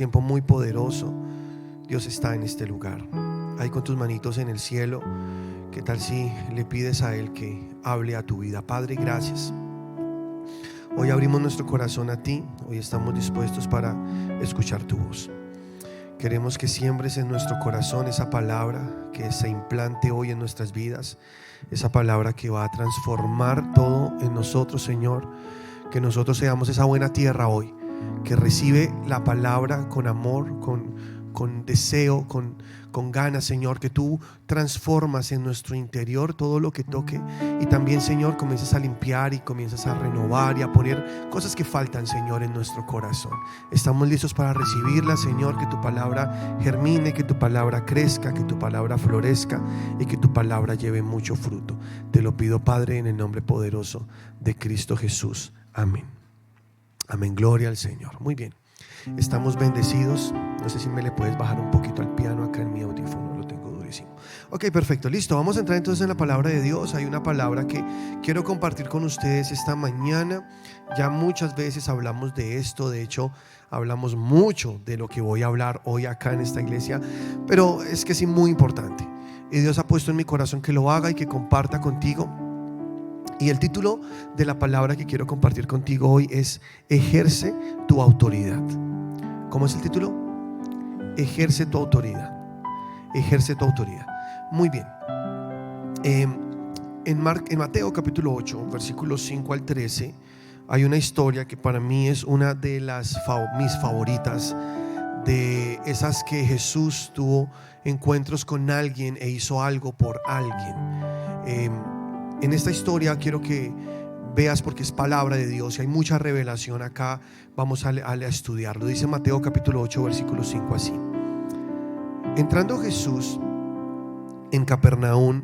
Tiempo muy poderoso. Dios está en este lugar. Ahí con tus manitos en el cielo, ¿qué tal si le pides a Él que hable a tu vida? Padre, gracias. Hoy abrimos nuestro corazón a ti. Hoy estamos dispuestos para escuchar tu voz. Queremos que siembres en nuestro corazón esa palabra que se implante hoy en nuestras vidas, esa palabra que va a transformar todo en nosotros, Señor. Que nosotros seamos esa buena tierra hoy, que recibe la palabra con amor, con deseo, con ganas, Señor. Que tú transformas en nuestro interior todo lo que toque. Y también, Señor, comienzas a limpiar y comienzas a renovar y a poner cosas que faltan, Señor, en nuestro corazón. Estamos listos para recibirla, Señor. Que tu palabra germine, que tu palabra crezca, que tu palabra florezca y que tu palabra lleve mucho fruto. Te lo pido, Padre, en el nombre poderoso de Cristo Jesús. Amén. Amén, gloria al Señor. Muy bien, estamos bendecidos. No sé si me le puedes bajar un poquito al piano acá en mi audífono, lo tengo durísimo. Ok, perfecto, listo. Vamos a entrar entonces en la palabra de Dios. Hay una palabra que quiero compartir con ustedes esta mañana. Ya muchas veces hablamos de esto. De hecho, hablamos mucho de lo que voy a hablar hoy acá en esta iglesia, pero es que es muy importante y Dios ha puesto en mi corazón que lo haga y que comparta contigo. Y el título de la palabra que quiero compartir contigo hoy es: ejerce tu autoridad. ¿Cómo es el título? Ejerce tu autoridad. Ejerce tu autoridad. Muy bien. En Mateo capítulo 8, versículos 5 al 13, hay una historia que para mí es una de mis favoritas, de esas que Jesús tuvo encuentros con alguien e hizo algo por alguien. En esta historia quiero que veas, porque es palabra de Dios y hay mucha revelación acá. Vamos a estudiarlo. Dice Mateo capítulo 8, versículo 5 así: entrando Jesús en Capernaum,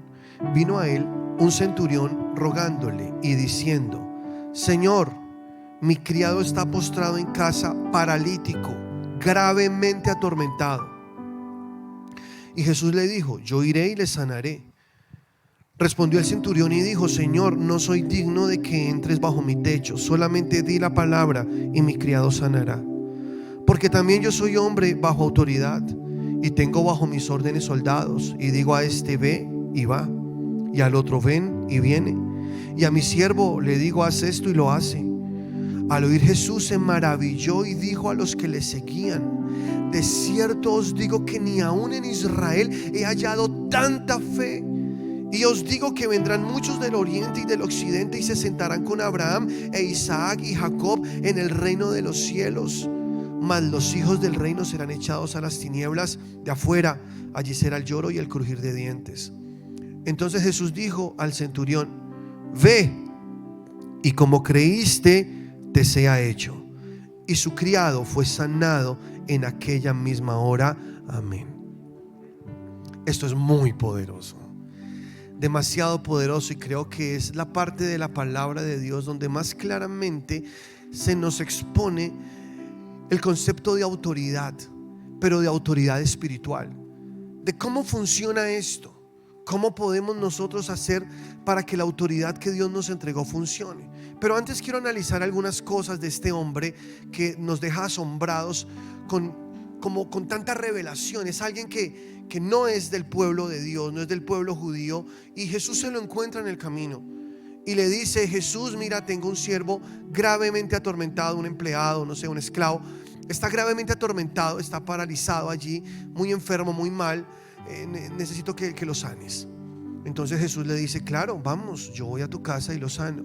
vino a él un centurión rogándole y diciendo: Señor, mi criado está postrado en casa, paralítico, gravemente atormentado. Y Jesús le dijo: yo iré y le sanaré. Respondió el centurión y dijo: Señor, no soy digno de que entres bajo mi techo, solamente di la palabra y mi criado sanará. Porque también yo soy hombre bajo autoridad y tengo bajo mis órdenes soldados, y digo a este: ve, y va, y al otro: ven, y viene, y a mi siervo le digo: haz esto, y lo hace. Al oír Jesús se maravilló y dijo a los que le seguían: de cierto os digo que ni aún en Israel he hallado tanta fe. Y os digo que vendrán muchos del oriente y del occidente y se sentarán con Abraham e Isaac y Jacob en el reino de los cielos. Mas los hijos del reino serán echados a las tinieblas de afuera. Allí será el lloro y el crujir de dientes. Entonces Jesús dijo al centurión: ve, y como creíste, te sea hecho. Y su criado fue sanado en aquella misma hora. Amén. Esto es muy poderoso, demasiado poderoso, y creo que es la parte de la palabra de Dios donde más claramente se nos expone el concepto de autoridad, pero de autoridad espiritual, de cómo funciona esto, cómo podemos nosotros hacer para que la autoridad que Dios nos entregó funcione. Pero antes quiero analizar algunas cosas de este hombre que nos deja asombrados con tanta revelación. Es alguien que no es del pueblo de Dios, no es del pueblo judío, y Jesús se lo encuentra en el camino y le dice: Jesús, mira, tengo un siervo gravemente atormentado, un empleado, no sé, un esclavo. Está gravemente atormentado, está paralizado allí, muy enfermo, muy mal. Necesito que lo sanes. Entonces Jesús le dice: claro, vamos, yo voy a tu casa y lo sano.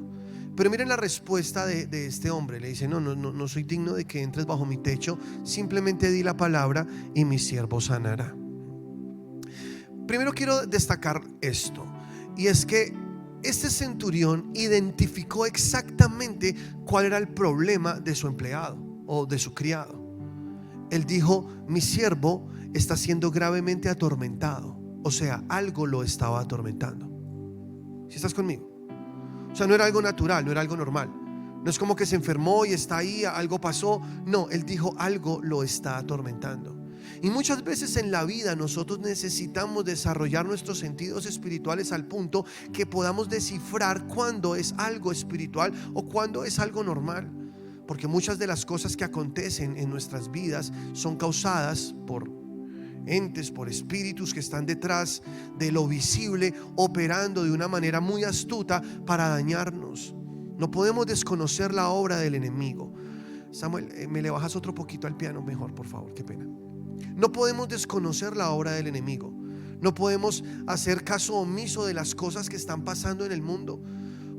Pero miren la respuesta de este hombre. Le dice: no soy digno de que entres bajo mi techo, simplemente di la palabra y mi siervo sanará. Primero quiero destacar esto, y es que este centurión identificó exactamente cuál era el problema de su empleado o de su criado. Él dijo: mi siervo está siendo gravemente atormentado. O sea, algo lo estaba atormentando. ¿Sí estás conmigo? O sea, no era algo natural, no era algo normal. No es como que se enfermó y está ahí, algo pasó. No, él dijo: algo lo está atormentando. Y muchas veces en la vida nosotros necesitamos desarrollar nuestros sentidos espirituales al punto que podamos descifrar cuándo es algo espiritual o cuándo es algo normal. porque muchas de las cosas que acontecen en nuestras vidas son causadas por entes, por espíritus que están detrás de lo visible, operando de una manera muy astuta para dañarnos. No podemos desconocer la obra del enemigo. Samuel, ¿me le bajas otro poquito al piano mejor, por favor? Qué pena. No podemos desconocer la obra del enemigo. No podemos hacer caso omiso de las cosas que están pasando en el mundo,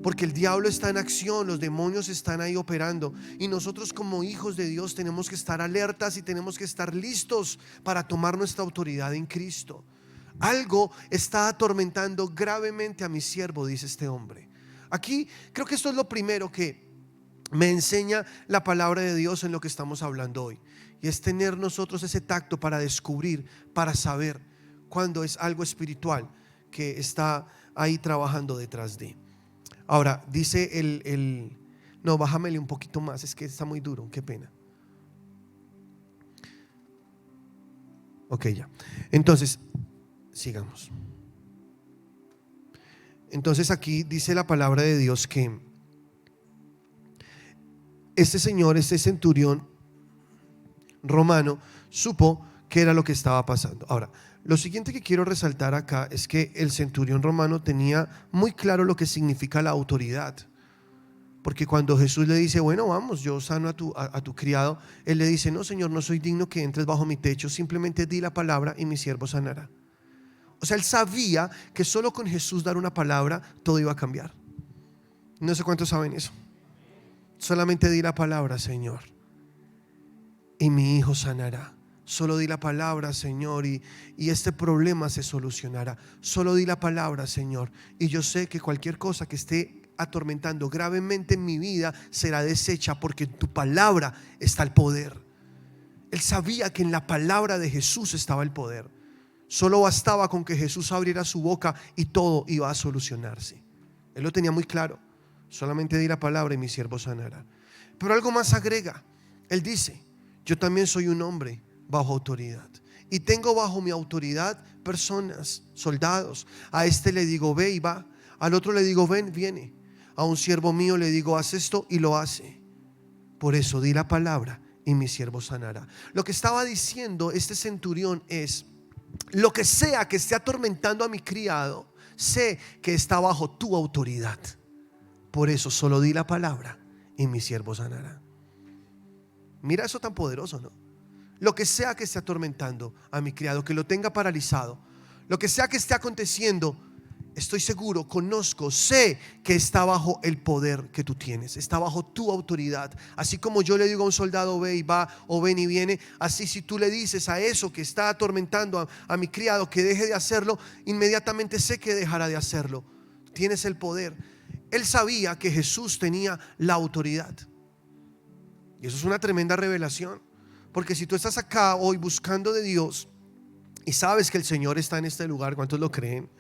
porque el diablo está en acción, los demonios están ahí operando, y nosotros como hijos de Dios tenemos que estar alertas y tenemos que estar listos para tomar nuestra autoridad en Cristo. Algo está atormentando gravemente a mi siervo, dice este hombre. Aquí creo que esto es lo primero que me enseña la palabra de Dios en lo que estamos hablando hoy, y es tener nosotros ese tacto para descubrir, para saber cuando es algo espiritual que está ahí trabajando detrás de. Ahora dice no, bájamele un poquito más, es que está muy duro, qué pena. Ok, ya. Entonces, sigamos. Entonces aquí dice la palabra de Dios que este señor, este centurión romano, supo qué era lo que estaba pasando. Ahora, lo siguiente que quiero resaltar acá es que el centurión romano tenía muy claro lo que significa la autoridad, porque cuando Jesús le dice, bueno, vamos, yo sano a tu criado, él le dice, no, Señor, no soy digno que entres bajo mi techo, simplemente di la palabra y mi siervo sanará. O sea, él sabía que solo con Jesús dar una palabra todo iba a cambiar. No sé cuántos saben eso. Solamente di la palabra, Señor, y mi hijo sanará. Solo di la palabra, Señor, y este problema se solucionará. Solo di la palabra, Señor, y yo sé que cualquier cosa que esté atormentando gravemente en mi vida será deshecha, porque en tu palabra está el poder. Él sabía que en la palabra de Jesús estaba el poder. Solo bastaba con que Jesús abriera su boca y todo iba a solucionarse. Él lo tenía muy claro. Solamente di la palabra y mi siervo sanará. Pero algo más agrega. Él dice, yo también soy un hombre bajo autoridad, y tengo bajo mi autoridad personas, soldados. A este le digo ve y va, al otro le digo ven, viene, a un siervo mío le digo haz esto y lo hace. Por eso di la palabra y mi siervo sanará. Lo que estaba diciendo este centurión es, lo que sea que esté atormentando a mi criado, sé que está bajo tu autoridad. Por eso solo di la palabra y mi siervo sanará. Mira eso tan poderoso, ¿no? Lo que sea que esté atormentando a mi criado, que lo tenga paralizado, lo que sea que esté aconteciendo, estoy seguro, conozco, sé que está bajo el poder que tú tienes, está bajo tu autoridad. Así como yo le digo a un soldado ve y va, o ven y viene, así si tú le dices a eso que está atormentando a mi criado que deje de hacerlo, inmediatamente sé que dejará de hacerlo. Tienes el poder. Él sabía que Jesús tenía la autoridad, y eso es una tremenda revelación. Porque si tú estás acá hoy buscando de Dios y sabes que el Señor está en este lugar, ¿cuántos lo creen?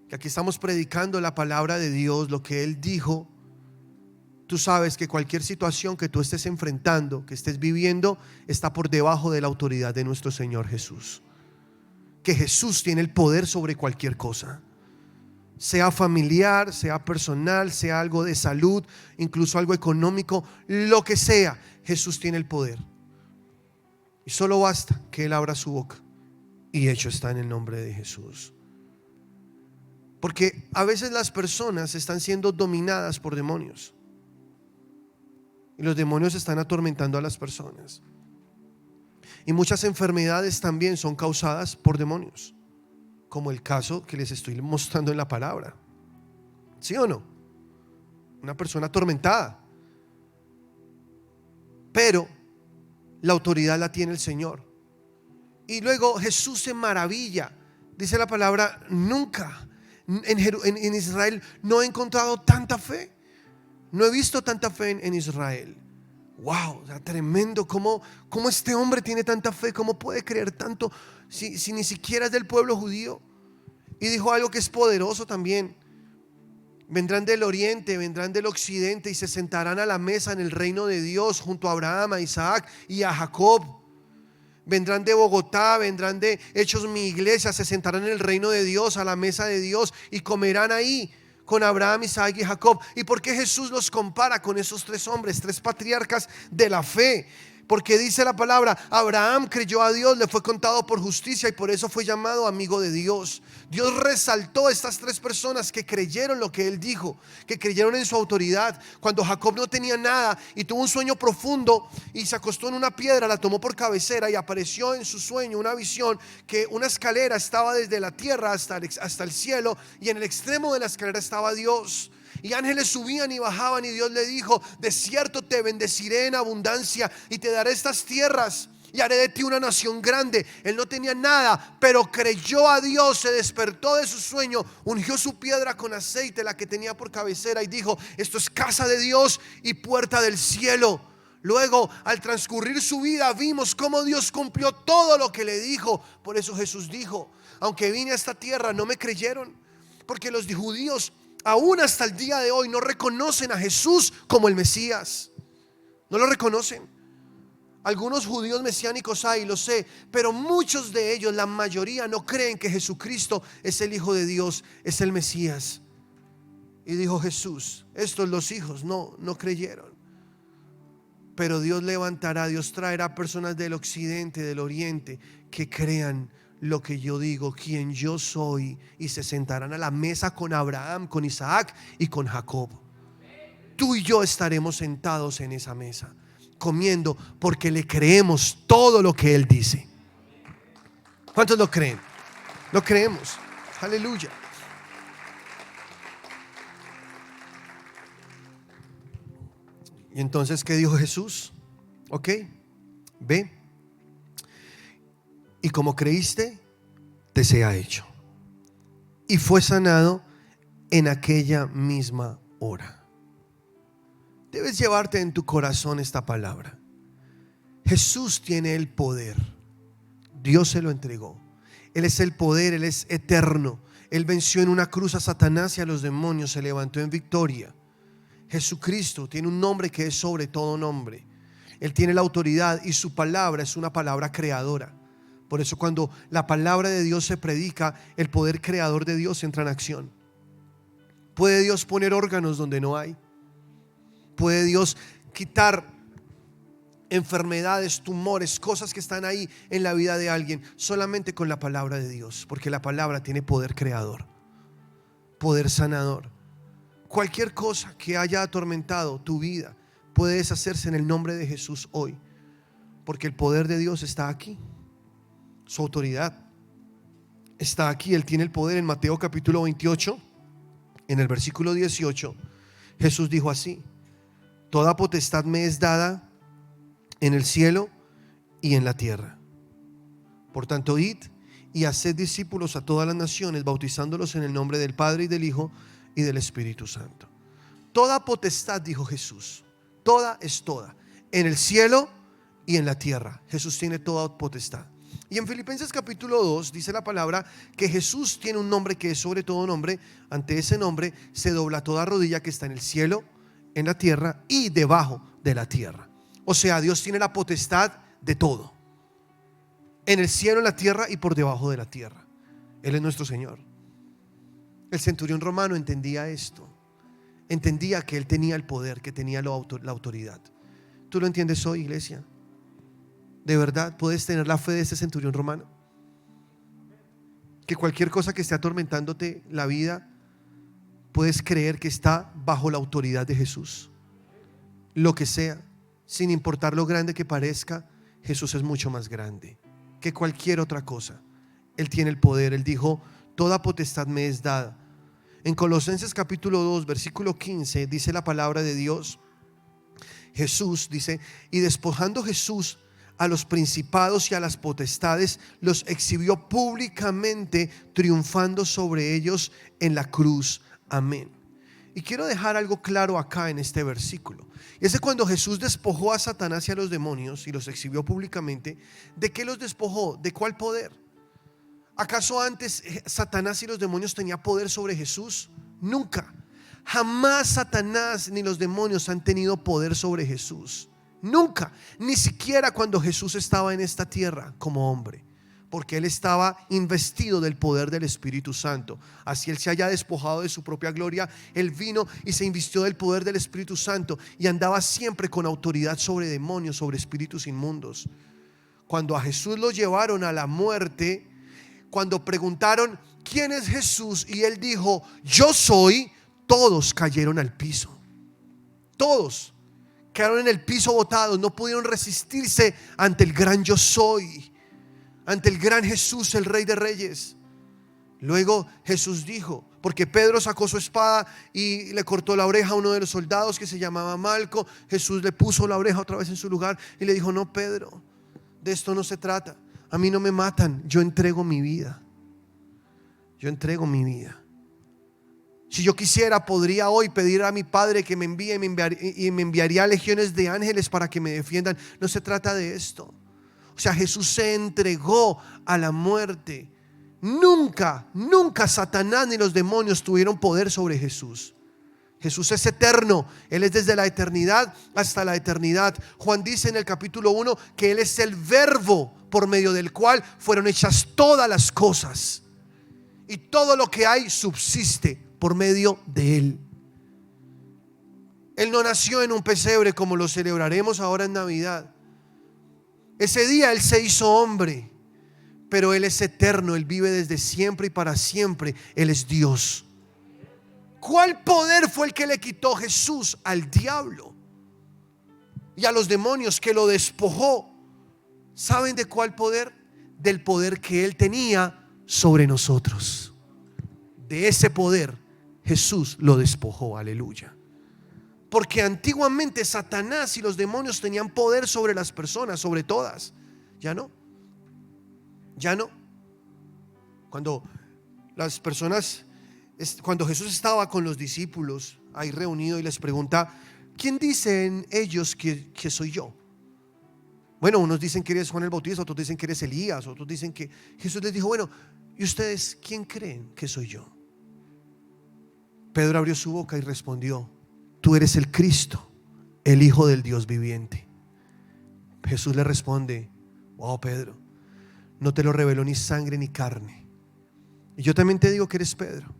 Que aquí estamos predicando la palabra de Dios, lo que Él dijo. Tú sabes que cualquier situación que tú estés enfrentando, que estés viviendo, está por debajo de la autoridad de nuestro Señor Jesús. Que Jesús tiene el poder sobre cualquier cosa, sea familiar, sea personal, sea algo de salud, incluso algo económico, lo que sea, Jesús tiene el poder. Y solo basta que Él abra su boca, y hecho está en el nombre de Jesús. Porque a veces las personas están siendo dominadas por demonios, y los demonios están atormentando a las personas. Y muchas enfermedades también son causadas por demonios, como el caso que les estoy mostrando en la palabra. ¿Sí o no? Una persona atormentada, pero la autoridad la tiene el Señor. Y luego Jesús se maravilla. Dice la palabra, nunca en Israel no he encontrado tanta fe. No he visto tanta fe en Israel. Wow, o sea, tremendo. ¿Cómo este hombre tiene tanta fe? ¿Cómo puede creer tanto si ni siquiera es del pueblo judío? Y dijo algo que es poderoso también. Vendrán del oriente, vendrán del occidente y se sentarán a la mesa en el reino de Dios junto a Abraham, a Isaac y a Jacob. Vendrán de Bogotá, vendrán de Hechos Mi Iglesia, se sentarán en el reino de Dios, a la mesa de Dios, y comerán ahí con Abraham, Isaac y Jacob. ¿Y por qué Jesús los compara con esos tres hombres, tres patriarcas de la fe? Porque dice la palabra: Abraham creyó a Dios, le fue contado por justicia y por eso fue llamado amigo de Dios. Dios resaltó a estas tres personas que creyeron lo que él dijo, que creyeron en su autoridad. Cuando Jacob no tenía nada y tuvo un sueño profundo y se acostó en una piedra, la tomó por cabecera y apareció en su sueño una visión que una escalera estaba desde la tierra hasta el cielo, y en el extremo de la escalera estaba Dios. Y ángeles subían y bajaban, y Dios le dijo: de cierto te bendeciré en abundancia y te daré estas tierras y haré de ti una nación grande. Él no tenía nada, pero creyó a Dios, se despertó de su sueño, ungió su piedra con aceite, la que tenía por cabecera, y dijo: esto es casa de Dios y puerta del cielo. Luego, al transcurrir su vida, vimos cómo Dios cumplió todo lo que le dijo. Por eso Jesús dijo: aunque vine a esta tierra, no me creyeron, porque los judíos aún hasta el día de hoy no reconocen a Jesús como el Mesías. No lo reconocen. Algunos judíos mesiánicos hay, lo sé, pero muchos de ellos, la mayoría, no creen que Jesucristo es el Hijo de Dios, es el Mesías. Y dijo Jesús: estos, los hijos, no creyeron. Pero Dios levantará, Dios traerá personas del occidente, del oriente, que crean lo que yo digo, quien yo soy, y se sentarán a la mesa con Abraham, con Isaac y con Jacob. Tú y yo estaremos sentados en esa mesa, comiendo, porque le creemos todo lo que él dice. ¿Cuántos lo creen? Lo creemos. Aleluya. Y entonces, ¿qué dijo Jesús? Ok, ve, y como creíste, te sea hecho. Y fue sanado en aquella misma hora. Debes llevarte en tu corazón esta palabra. Jesús tiene el poder. Dios se lo entregó. Él es el poder, Él es eterno. Él venció en una cruz a Satanás y a los demonios, se levantó en victoria. Jesucristo tiene un nombre que es sobre todo nombre. Él tiene la autoridad y su palabra es una palabra creadora. Por eso cuando la palabra de Dios se predica, el poder creador de Dios entra en acción. ¿Puede Dios poner órganos donde no hay? ¿Puede Dios quitar enfermedades, tumores, cosas que están ahí en la vida de alguien? Solamente con la palabra de Dios, porque la palabra tiene poder creador, poder sanador. Cualquier cosa que haya atormentado tu vida puede deshacerse en el nombre de Jesús hoy, porque el poder de Dios está aquí. Su autoridad está aquí. Él tiene el poder. En Mateo capítulo 28, en el versículo 18, Jesús dijo así: toda potestad me es dada en el cielo y en la tierra. Por tanto, id y haced discípulos a todas las naciones, bautizándolos en el nombre del Padre y del Hijo y del Espíritu Santo. Toda potestad, dijo Jesús, toda es toda, en el cielo y en la tierra. Jesús tiene toda potestad. Y en Filipenses capítulo 2 dice la palabra que Jesús tiene un nombre que es sobre todo nombre. Ante ese nombre se dobla toda rodilla que está en el cielo, en la tierra y debajo de la tierra. O sea, Dios tiene la potestad de todo, en el cielo, en la tierra y por debajo de la tierra. Él es nuestro Señor. El centurión romano entendía esto. Entendía que él tenía el poder, que tenía la autoridad. ¿Tú lo entiendes hoy, iglesia? ¿De verdad puedes tener la fe de este centurión romano? Que cualquier cosa que esté atormentándote la vida, puedes creer que está bajo la autoridad de Jesús. Lo que sea, sin importar lo grande que parezca, Jesús es mucho más grande que cualquier otra cosa. Él tiene el poder. Él dijo: toda potestad me es dada. En Colosenses capítulo 2 versículo 15 dice la palabra de Dios. Jesús dice: y despojando Jesús a los principados y a las potestades, los exhibió públicamente, triunfando sobre ellos en la cruz. Amén. Y quiero dejar algo claro acá en este versículo. Y es que cuando Jesús despojó a Satanás y a los demonios y los exhibió públicamente, ¿de qué los despojó? ¿De cuál poder? ¿Acaso antes Satanás y los demonios tenían poder sobre Jesús? Nunca. Jamás Satanás ni los demonios han tenido poder sobre Jesús. Nunca. Ni siquiera cuando Jesús estaba en esta tierra como hombre. porque él estaba investido del poder del Espíritu Santo. Así él se haya despojado de su propia gloria, él vino y se invistió del poder del Espíritu Santo y andaba siempre con autoridad sobre demonios, sobre espíritus inmundos. Cuando a Jesús lo llevaron a la muerte, cuando preguntaron ¿quién es Jesús? Y él dijo yo soy, todos cayeron al piso. Todos quedaron en el piso botados, no pudieron resistirse ante el gran yo soy, ante el gran Jesús, el Rey de Reyes. Luego Jesús dijo, porque Pedro sacó su espada y le cortó la oreja a uno de los soldados que se llamaba Malco. Jesús le puso la oreja otra vez en su lugar y le dijo, no, Pedro, de esto no se trata. A mí no me matan, yo entrego mi vida. Yo entrego mi vida. Si yo quisiera, podría hoy pedir a mi Padre que me envíe y me enviaría legiones de ángeles para que me defiendan. No se trata de esto. O sea, Jesús se entregó a la muerte. Nunca Satanás ni los demonios tuvieron poder sobre Jesús. Jesús es eterno, Él es desde la eternidad hasta la eternidad. Juan dice en el capítulo 1 que Él es el verbo por medio del cual fueron hechas todas las cosas. Y todo lo que hay subsiste por medio de Él. Él no nació en un pesebre como lo celebraremos ahora en Navidad. Ese día Él se hizo hombre, pero Él es eterno, Él vive desde siempre y para siempre. Él es Dios. ¿Cuál poder fue el que le quitó Jesús al diablo y a los demonios, que lo despojó? ¿Saben de cuál poder? Del poder que Él tenía sobre nosotros. De ese poder Jesús lo despojó, aleluya. Porque antiguamente Satanás y los demonios tenían poder sobre las personas, sobre todas. Ya no. Cuando las personas, cuando Jesús estaba con los discípulos ahí reunido y les pregunta, ¿quién dicen ellos que soy yo? Bueno, unos dicen que eres Juan el Bautista, otros dicen que eres Elías, otros dicen que... Jesús les dijo, bueno, ¿y ustedes quién creen que soy yo? Pedro abrió su boca y respondió, tú eres el Cristo, el Hijo del Dios viviente. Jesús le responde, wow, Pedro, no te lo reveló ni sangre ni carne. Y yo también te digo que eres Pedro.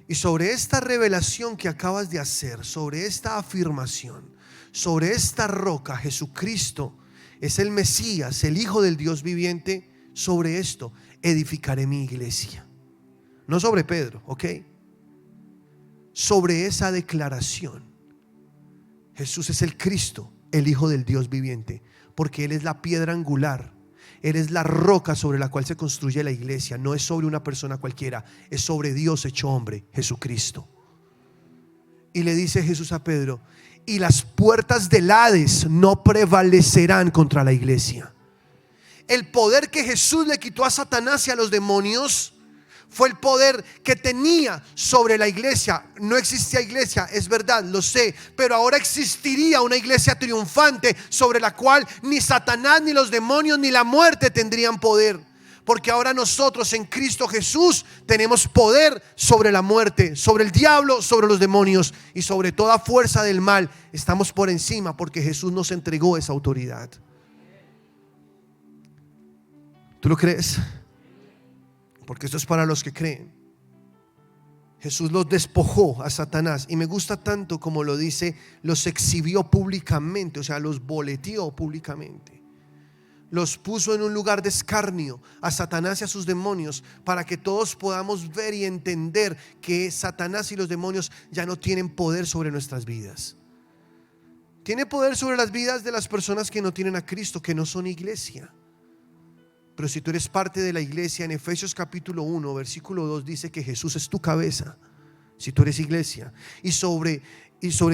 Y sobre esta revelación que acabas de hacer, sobre esta afirmación, sobre esta roca, Jesucristo es el Mesías, el Hijo del Dios viviente. Sobre esto edificaré mi iglesia. No sobre Pedro, ¿ok? Sobre esa declaración. Jesús es el Cristo, el Hijo del Dios viviente, porque Él es la piedra angular. Él es la roca sobre la cual se construye la iglesia. No es sobre una persona cualquiera, es sobre Dios hecho hombre, Jesucristo. Y le dice Jesús a Pedro, y las puertas del Hades no prevalecerán contra la iglesia. El poder que Jesús le quitó a Satanás y a los demonios fue el poder que tenía sobre la iglesia. No existía iglesia, es verdad, lo sé, pero ahora existiría una iglesia triunfante sobre la cual ni Satanás, ni los demonios, ni la muerte tendrían poder. Porque ahora nosotros en Cristo Jesús tenemos poder sobre la muerte, sobre el diablo, sobre los demonios y sobre toda fuerza del mal. Estamos por encima porque Jesús nos entregó esa autoridad. ¿Tú lo crees? Porque esto es para los que creen. Jesús los despojó a Satanás. Y me gusta tanto como lo dice, los exhibió públicamente, o sea, los boleteó públicamente. Los puso en un lugar de escarnio a Satanás y a sus demonios, para que todos podamos ver y entender que Satanás y los demonios ya no tienen poder sobre nuestras vidas. Tiene poder sobre las vidas de las personas que no tienen a Cristo, que no son iglesia. Pero si tú eres parte de la iglesia, en Efesios capítulo 1 versículo 2 dice que Jesús es tu cabeza. Si tú eres iglesia, y sobre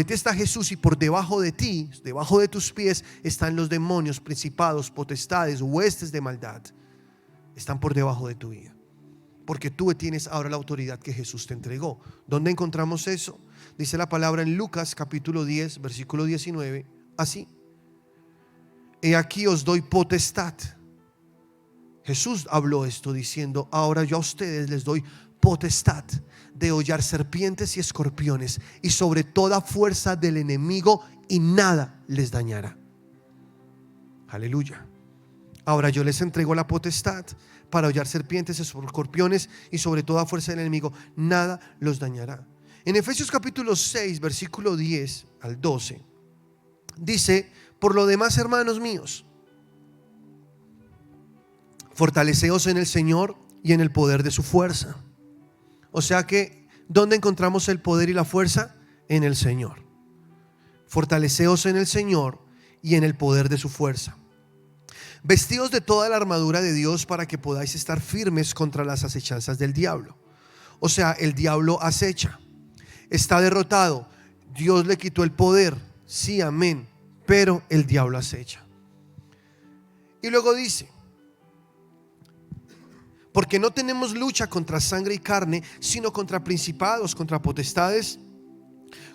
ti está Jesús, y por debajo de ti, debajo de tus pies, están los demonios, principados, potestades, huestes de maldad. Están por debajo de tu vida, porque tú tienes ahora la autoridad que Jesús te entregó. ¿Dónde encontramos eso? Dice la palabra en Lucas capítulo 10 versículo 19, así: he aquí os doy potestad. Jesús habló esto diciendo, ahora yo a ustedes les doy potestad de hollar serpientes y escorpiones y sobre toda fuerza del enemigo, y nada les dañará. Aleluya. Ahora yo les entrego la potestad para hollar serpientes y escorpiones y sobre toda fuerza del enemigo. Nada los dañará. En Efesios capítulo 6, versículo 10 al 12, dice: por lo demás, hermanos míos, fortaleceos en el Señor y en el poder de su fuerza. O sea que, ¿dónde encontramos el poder y la fuerza? En el Señor. Fortaleceos en el Señor y en el poder de su fuerza. Vestidos de toda la armadura de Dios para que podáis estar firmes contra las acechanzas del diablo. O sea, el diablo acecha. Está derrotado. Dios le quitó el poder. Sí, amén. Pero el diablo acecha. Y luego dice: porque no tenemos lucha contra sangre y carne, sino contra principados, contra potestades,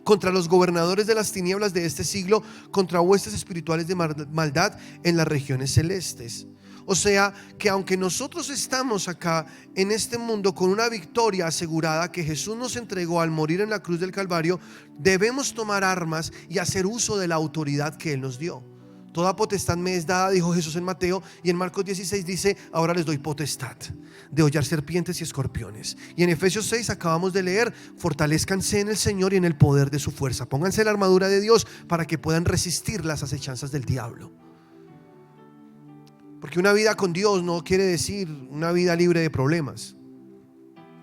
contra los gobernadores de las tinieblas de este siglo, contra huestes espirituales de maldad en las regiones celestes. O sea que aunque nosotros estamos acá en este mundo con una victoria asegurada que Jesús nos entregó al morir en la cruz del Calvario, debemos tomar armas y hacer uso de la autoridad que Él nos dio. Toda potestad me es dada, dijo Jesús en Mateo, y en Marcos 16 dice: ahora les doy potestad de hollar serpientes y escorpiones. Y en Efesios 6 acabamos de leer: fortalezcanse en el Señor y en el poder de su fuerza. Pónganse la armadura de Dios para que puedan resistir las acechanzas del diablo. Porque una vida con Dios no quiere decir una vida libre de problemas.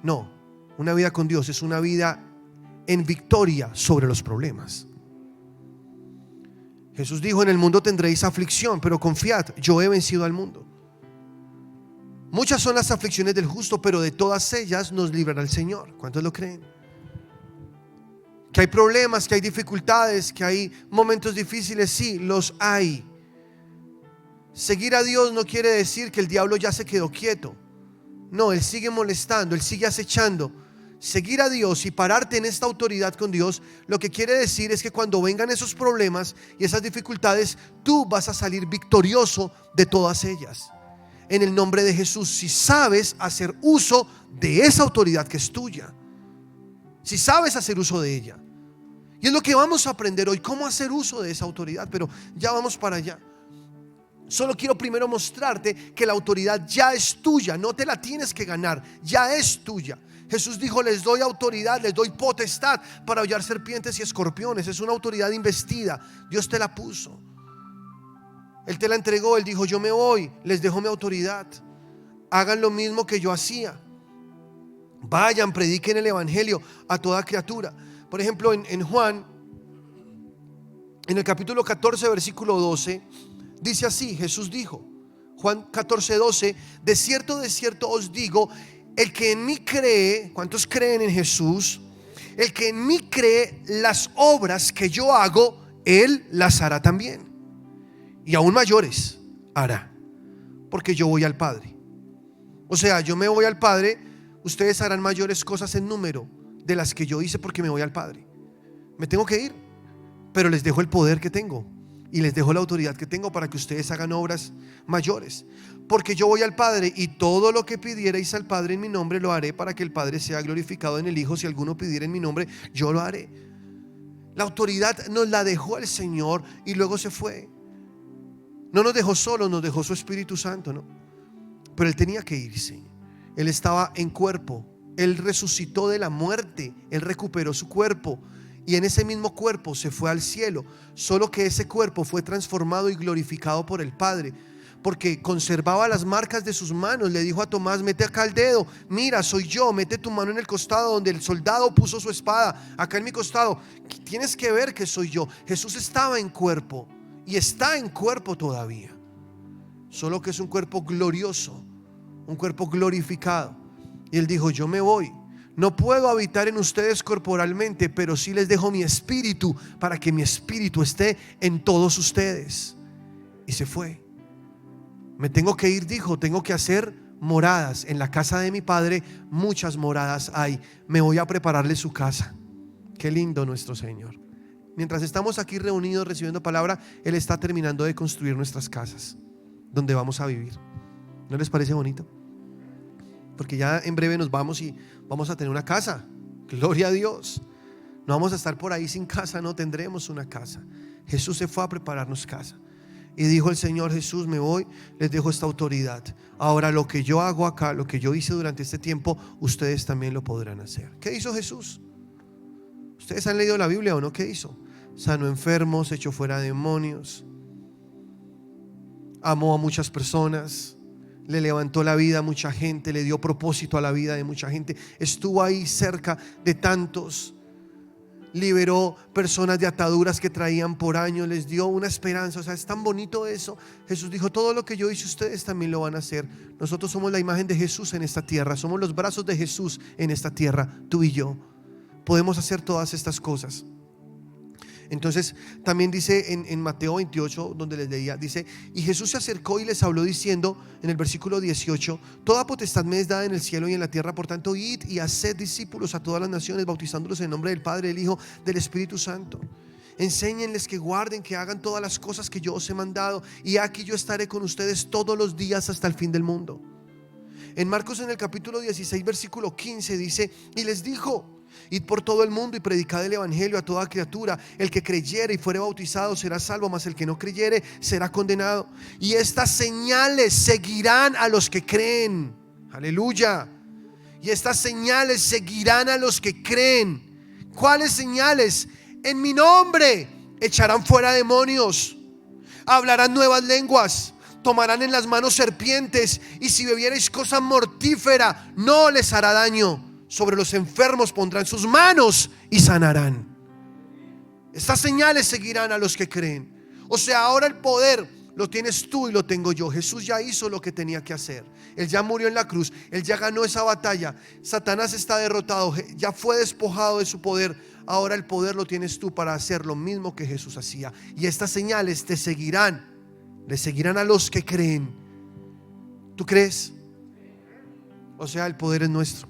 No, una vida con Dios es una vida en victoria sobre los problemas. Jesús dijo: en el mundo tendréis aflicción, pero confiad, yo he vencido al mundo. Muchas son las aflicciones del justo, pero de todas ellas nos librará el Señor. ¿Cuántos lo creen? Que hay problemas, que hay dificultades, que hay momentos difíciles. Sí, los hay. Seguir a Dios no quiere decir que el diablo ya se quedó quieto. No, él sigue molestando, él sigue acechando. Seguir a Dios y pararte en esta autoridad con Dios, lo que quiere decir es que cuando vengan esos problemas y esas dificultades, tú vas a salir victorioso de todas ellas. En el nombre de Jesús, si sabes hacer uso de esa autoridad que es tuya, si sabes hacer uso de ella. Y es lo que vamos a aprender hoy, cómo hacer uso de esa autoridad, pero ya vamos para allá. Solo quiero primero mostrarte que la autoridad ya es tuya, no te la tienes que ganar, ya es tuya. Jesús dijo: les doy autoridad, les doy potestad para hollar serpientes y escorpiones. Es una autoridad investida, Dios te la puso, Él te la entregó. Él dijo: yo me voy, les dejo mi autoridad, hagan lo mismo que yo hacía. Vayan, prediquen el evangelio a toda criatura. Por ejemplo, en Juan, en el capítulo 14, versículo 12, dice así: Jesús dijo, Juan 14, 12: de cierto os digo, el que en mí cree. ¿Cuántos creen en Jesús? El que en mí cree, las obras que yo hago, él las hará también, y aún mayores hará, porque yo voy al Padre. O sea, yo me voy al Padre, ustedes harán mayores cosas en número de las que yo hice, porque me voy al Padre. Me tengo que ir, pero les dejo el poder que tengo y les dejo la autoridad que tengo para que ustedes hagan obras mayores, porque yo voy al Padre, y todo lo que pidierais al Padre en mi nombre lo haré, para que el Padre sea glorificado en el Hijo. Si alguno pidiera en mi nombre, yo lo haré. La autoridad nos la dejó el Señor y luego se fue. No nos dejó solos, nos dejó su Espíritu Santo, ¿no? Pero Él tenía que irse. Él estaba en cuerpo, Él resucitó de la muerte, Él recuperó su cuerpo, y en ese mismo cuerpo se fue al cielo. Solo que ese cuerpo fue transformado y glorificado por el Padre, porque conservaba las marcas de sus manos. Le dijo a Tomás: mete acá el dedo, mira, soy yo. Mete tu mano en el costado donde el soldado puso su espada, acá en mi costado. Tienes que ver que soy yo. Jesús estaba en cuerpo y está en cuerpo todavía, solo que es un cuerpo glorioso, un cuerpo glorificado. Y Él dijo: yo me voy, no puedo habitar en ustedes corporalmente, pero sí les dejo mi espíritu, para que mi espíritu esté en todos ustedes. Y se fue. Me tengo que ir, dijo, tengo que hacer moradas. En la casa de mi Padre muchas moradas hay. Me voy a prepararle su casa. Qué lindo nuestro Señor. Mientras estamos aquí reunidos recibiendo palabra, Él está terminando de construir nuestras casas donde vamos a vivir. ¿No les parece bonito? Porque ya en breve nos vamos y vamos a tener una casa. Gloria a Dios. No vamos a estar por ahí sin casa, no, tendremos una casa. Jesús se fue a prepararnos casa. Y dijo el Señor Jesús: me voy, les dejo esta autoridad. Ahora lo que yo hago acá, lo que yo hice durante este tiempo, ustedes también lo podrán hacer. ¿Qué hizo Jesús? ¿Ustedes han leído la Biblia o no? ¿Qué hizo? Sanó enfermos, echó fuera demonios, amó a muchas personas, le levantó la vida a mucha gente, le dio propósito a la vida de mucha gente, estuvo ahí cerca de tantos, liberó personas de ataduras que traían por años, les dio una esperanza. O sea, es tan bonito eso. Jesús dijo: todo lo que yo hice, ustedes también lo van a hacer. Nosotros somos la imagen de Jesús en esta tierra, somos los brazos de Jesús en esta tierra. Tú y yo podemos hacer todas estas cosas. Entonces también dice en Mateo 28, donde les leía, dice: y Jesús se acercó y les habló diciendo, en el versículo 18: toda potestad me es dada en el cielo y en la tierra, por tanto id y haced discípulos a todas las naciones, bautizándolos en el nombre del Padre, del Hijo, del Espíritu Santo. Enséñenles que guarden, que hagan todas las cosas que yo os he mandado, y aquí yo estaré con ustedes todos los días hasta el fin del mundo. En Marcos, en el capítulo 16, versículo 15, dice: y les dijo: id por todo el mundo y predicad el evangelio a toda criatura. El que creyere y fuere bautizado será salvo, mas el que no creyere será condenado. Y estas señales seguirán a los que creen. Aleluya. Y estas señales seguirán a los que creen. ¿Cuáles señales? En mi nombre echarán fuera demonios, hablarán nuevas lenguas, tomarán en las manos serpientes, y si bebiereis cosa mortífera no les hará daño. Sobre los enfermos pondrán sus manos y sanarán. Estas señales seguirán a los que creen. O sea, ahora el poder lo tienes tú y lo tengo yo. Jesús ya hizo lo que tenía que hacer. Él ya murió en la cruz. Él ya ganó esa batalla. Satanás está derrotado, ya fue despojado de su poder. Ahora el poder lo tienes tú para hacer lo mismo que Jesús hacía. Y estas señales te seguirán. Le seguirán a los que creen. ¿Tú crees? O sea, el poder es nuestro.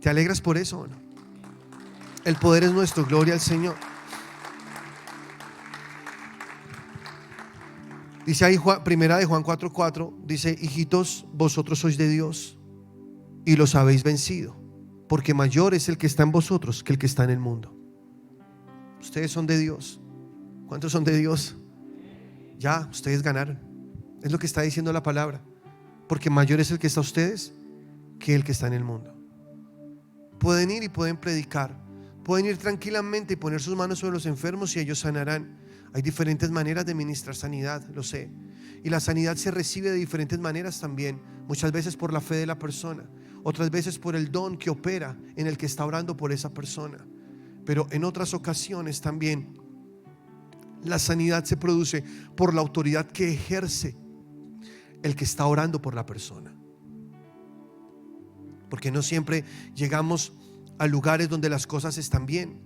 ¿Te alegras por eso o no? El poder es nuestro, gloria al Señor. Dice ahí primera de Juan 4:4, dice: hijitos, vosotros sois de Dios y los habéis vencido, porque mayor es el que está en vosotros que el que está en el mundo. Ustedes son de Dios. ¿Cuántos son de Dios? Ya, ustedes ganaron. Es lo que está diciendo la palabra. Porque mayor es el que está en ustedes que el que está en el mundo. Pueden ir y pueden predicar, pueden ir tranquilamente y poner sus manos sobre los enfermos y ellos sanarán. Hay diferentes maneras de ministrar sanidad, lo sé. Y la sanidad se recibe de diferentes maneras también. Muchas veces por la fe de la persona, otras veces por el don que opera en el que está orando por esa persona. Pero en otras ocasiones también la sanidad se produce por la autoridad que ejerce el que está orando por la persona. Porque no siempre llegamos a lugares donde las cosas están bien.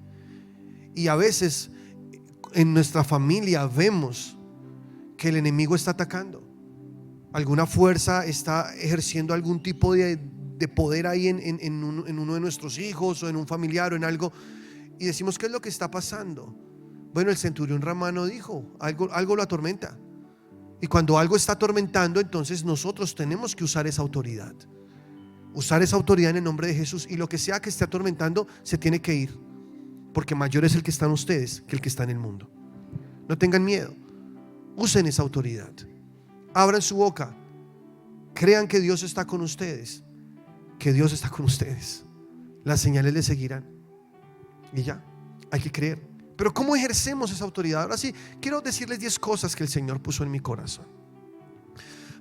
Y a veces en nuestra familia vemos que el enemigo está atacando. Alguna fuerza está ejerciendo algún tipo de poder ahí en uno de nuestros hijos o en un familiar o en algo. Y decimos: ¿qué es lo que está pasando? Bueno, el centurión romano dijo: algo lo atormenta. Y cuando algo está atormentando, entonces nosotros tenemos que usar esa autoridad. Usar esa autoridad en el nombre de Jesús. Y lo que sea que esté atormentando se tiene que ir, porque mayor es el que está en ustedes que el que está en el mundo. No tengan miedo. Usen esa autoridad. Abran su boca. Crean que Dios está con ustedes. Que Dios está con ustedes. Las señales le seguirán. Y ya, hay que creer. Pero ¿cómo ejercemos esa autoridad? Ahora sí, quiero decirles 10 cosas que el Señor puso en mi corazón.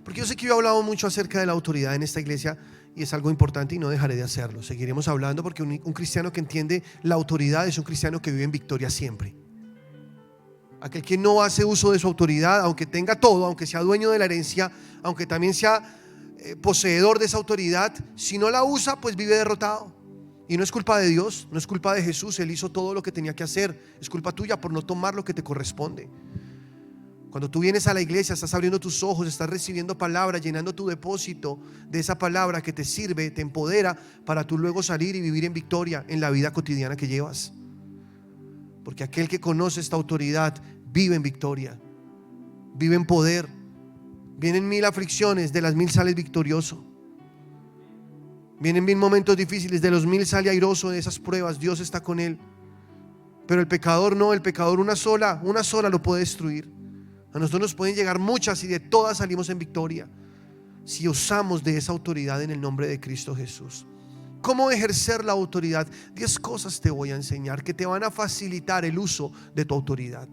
Porque yo sé que yo he hablado mucho acerca de la autoridad en esta iglesia, y es algo importante y no dejaré de hacerlo. Seguiremos hablando, porque un cristiano que entiende la autoridad es un cristiano que vive en victoria siempre. Aquel que no hace uso de su autoridad, aunque tenga todo, aunque sea dueño de la herencia, aunque también sea poseedor de esa autoridad, si no la usa, pues vive derrotado. Y no es culpa de Dios, no es culpa de Jesús. Él hizo todo lo que tenía que hacer. Es culpa tuya por no tomar lo que te corresponde. Cuando tú vienes a la iglesia, estás abriendo tus ojos, estás recibiendo palabra, llenando tu depósito de esa palabra que te sirve, te empodera para tú luego salir y vivir en victoria en la vida cotidiana que llevas. Porque aquel que conoce esta autoridad vive en victoria, vive en poder. Vienen 1000 aflicciones, de las 1000 sales victorioso. Vienen 1000 momentos difíciles, de los 1000 sale airoso de esas pruebas. Dios está con él. Pero el pecador no, el pecador una sola lo puede destruir. A nosotros nos pueden llegar muchas y de todas salimos en victoria si usamos de esa autoridad en el nombre de Cristo Jesús. ¿Cómo ejercer la autoridad? 10 cosas te voy a enseñar que te van a facilitar el uso de tu autoridad.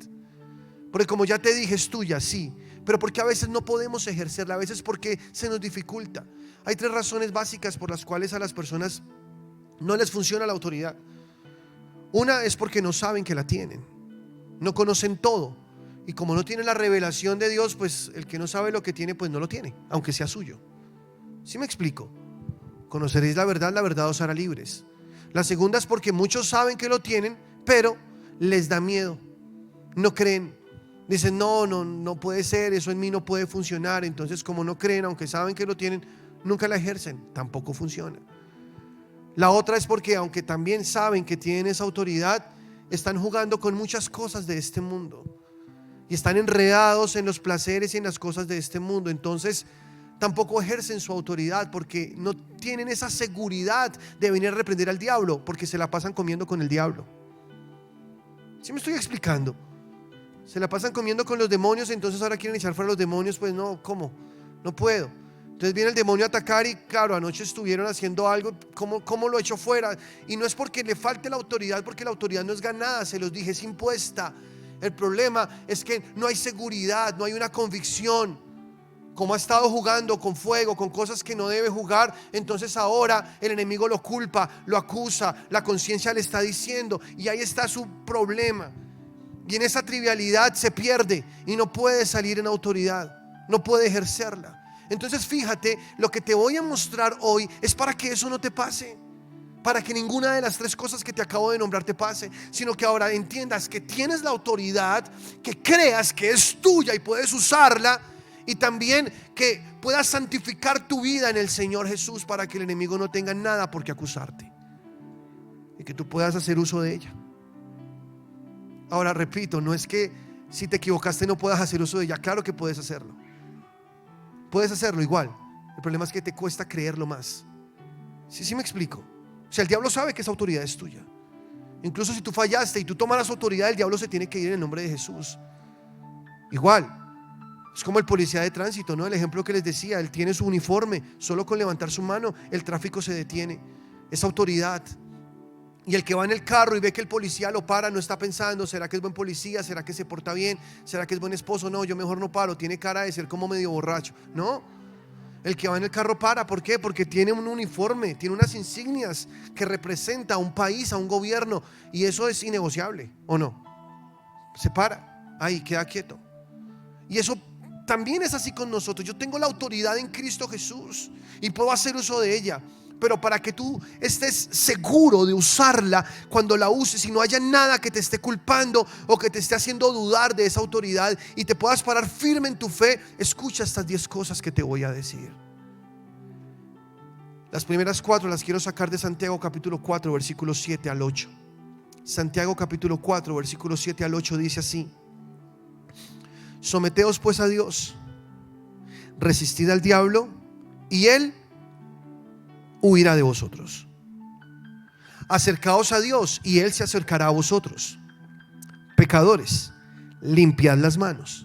Porque como ya te dije, es tuya, sí, pero porque a veces no podemos ejercerla, a veces porque se nos dificulta. Hay 3 razones básicas por las cuales a las personas no les funciona la autoridad. Una es porque no saben que la tienen, no conocen todo, y como no tienen la revelación de Dios, pues el que no sabe lo que tiene, pues no lo tiene, aunque sea suyo. ¿Sí me explico? Conoceréis la verdad os hará libres. La segunda es porque muchos saben que lo tienen, pero les da miedo, no creen. Dicen, no puede ser, eso en mí no puede funcionar. Entonces, como no creen, aunque saben que lo tienen, nunca la ejercen, tampoco funciona. La otra es porque aunque también saben que tienen esa autoridad, están jugando con muchas cosas de este mundo y están enredados en los placeres y en las cosas de este mundo. Entonces tampoco ejercen su autoridad porque no tienen esa seguridad de venir a reprender al diablo, porque se la pasan comiendo con el diablo. ¿Sí me estoy explicando? Se la pasan comiendo con los demonios, entonces ahora quieren echar fuera a los demonios. Pues no, ¿cómo? No puedo. Entonces viene el demonio a atacar y claro, anoche estuvieron haciendo algo, ¿cómo lo echo fuera? Y no es porque le falte la autoridad, porque la autoridad no es ganada, se los dije, es impuesta. El problema es que no hay seguridad, no hay una convicción. Como ha estado jugando con fuego, con cosas que no debe jugar, entonces ahora el enemigo lo culpa, lo acusa, la conciencia le está diciendo, y ahí está su problema. Y en esa trivialidad se pierde y no puede salir en autoridad, no puede ejercerla. Entonces fíjate, lo que te voy a mostrar hoy es para que eso no te pase, para que ninguna de las 3 cosas que te acabo de nombrar te pase, sino que ahora entiendas que tienes la autoridad, que creas que es tuya y puedes usarla, y también que puedas santificar tu vida en el Señor Jesús para que el enemigo no tenga nada por qué acusarte y que tú puedas hacer uso de ella. Ahora repito, no es que si te equivocaste no puedas hacer uso de ella, claro que puedes hacerlo. Puedes hacerlo igual. El problema es que te cuesta creerlo más. ¿Sí me explico? O sea, el diablo sabe que esa autoridad es tuya. Incluso si tú fallaste y tú tomas la autoridad, el diablo se tiene que ir en el nombre de Jesús. Igual. Es como el policía de tránsito, ¿no? El ejemplo que les decía, él tiene su uniforme, solo con levantar su mano el tráfico se detiene. Es autoridad. Y el que va en el carro y ve que el policía lo para, no está pensando, ¿será que es buen policía? ¿Será que se porta bien? ¿Será que es buen esposo? No, yo mejor no paro, tiene cara de ser como medio borracho. No, el que va en el carro para, ¿por qué? Porque tiene un uniforme, tiene unas insignias que representa a un país, a un gobierno, y eso es innegociable, ¿o no? Se para, ahí queda quieto. Y eso también es así con nosotros. Yo tengo la autoridad en Cristo Jesús y puedo hacer uso de ella, pero para que tú estés seguro de usarla, cuando la uses y no haya nada que te esté culpando o que te esté haciendo dudar de esa autoridad y te puedas parar firme en tu fe, escucha estas 10 cosas que te voy a decir. Las primeras 4 las quiero sacar de Santiago capítulo 4 versículos 7 al 8. Santiago capítulo 4 versículos 7 al 8 dice así: someteos pues a Dios, resistid al diablo y él huirá de vosotros. Acercaos a Dios y él se acercará a vosotros. Pecadores, limpiad las manos,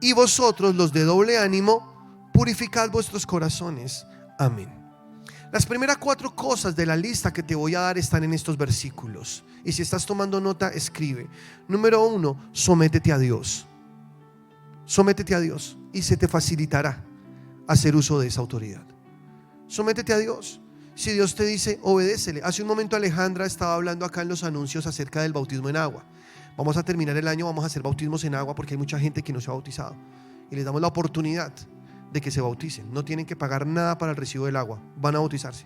y vosotros los de doble ánimo, purificad vuestros corazones. Amén. Las primeras 4 cosas de la lista que te voy a dar están en estos versículos, y si estás tomando nota, escribe. Número 1, sométete a Dios. Sométete a Dios y se te facilitará hacer uso de esa autoridad. Sométete a Dios. Si Dios te dice, obedécele. Hace un momento Alejandra estaba hablando acá en los anuncios acerca del bautismo en agua. Vamos a terminar el año, vamos a hacer bautismos en agua porque hay mucha gente que no se ha bautizado y les damos la oportunidad de que se bauticen. No tienen que pagar nada para el recibo del agua, van a bautizarse.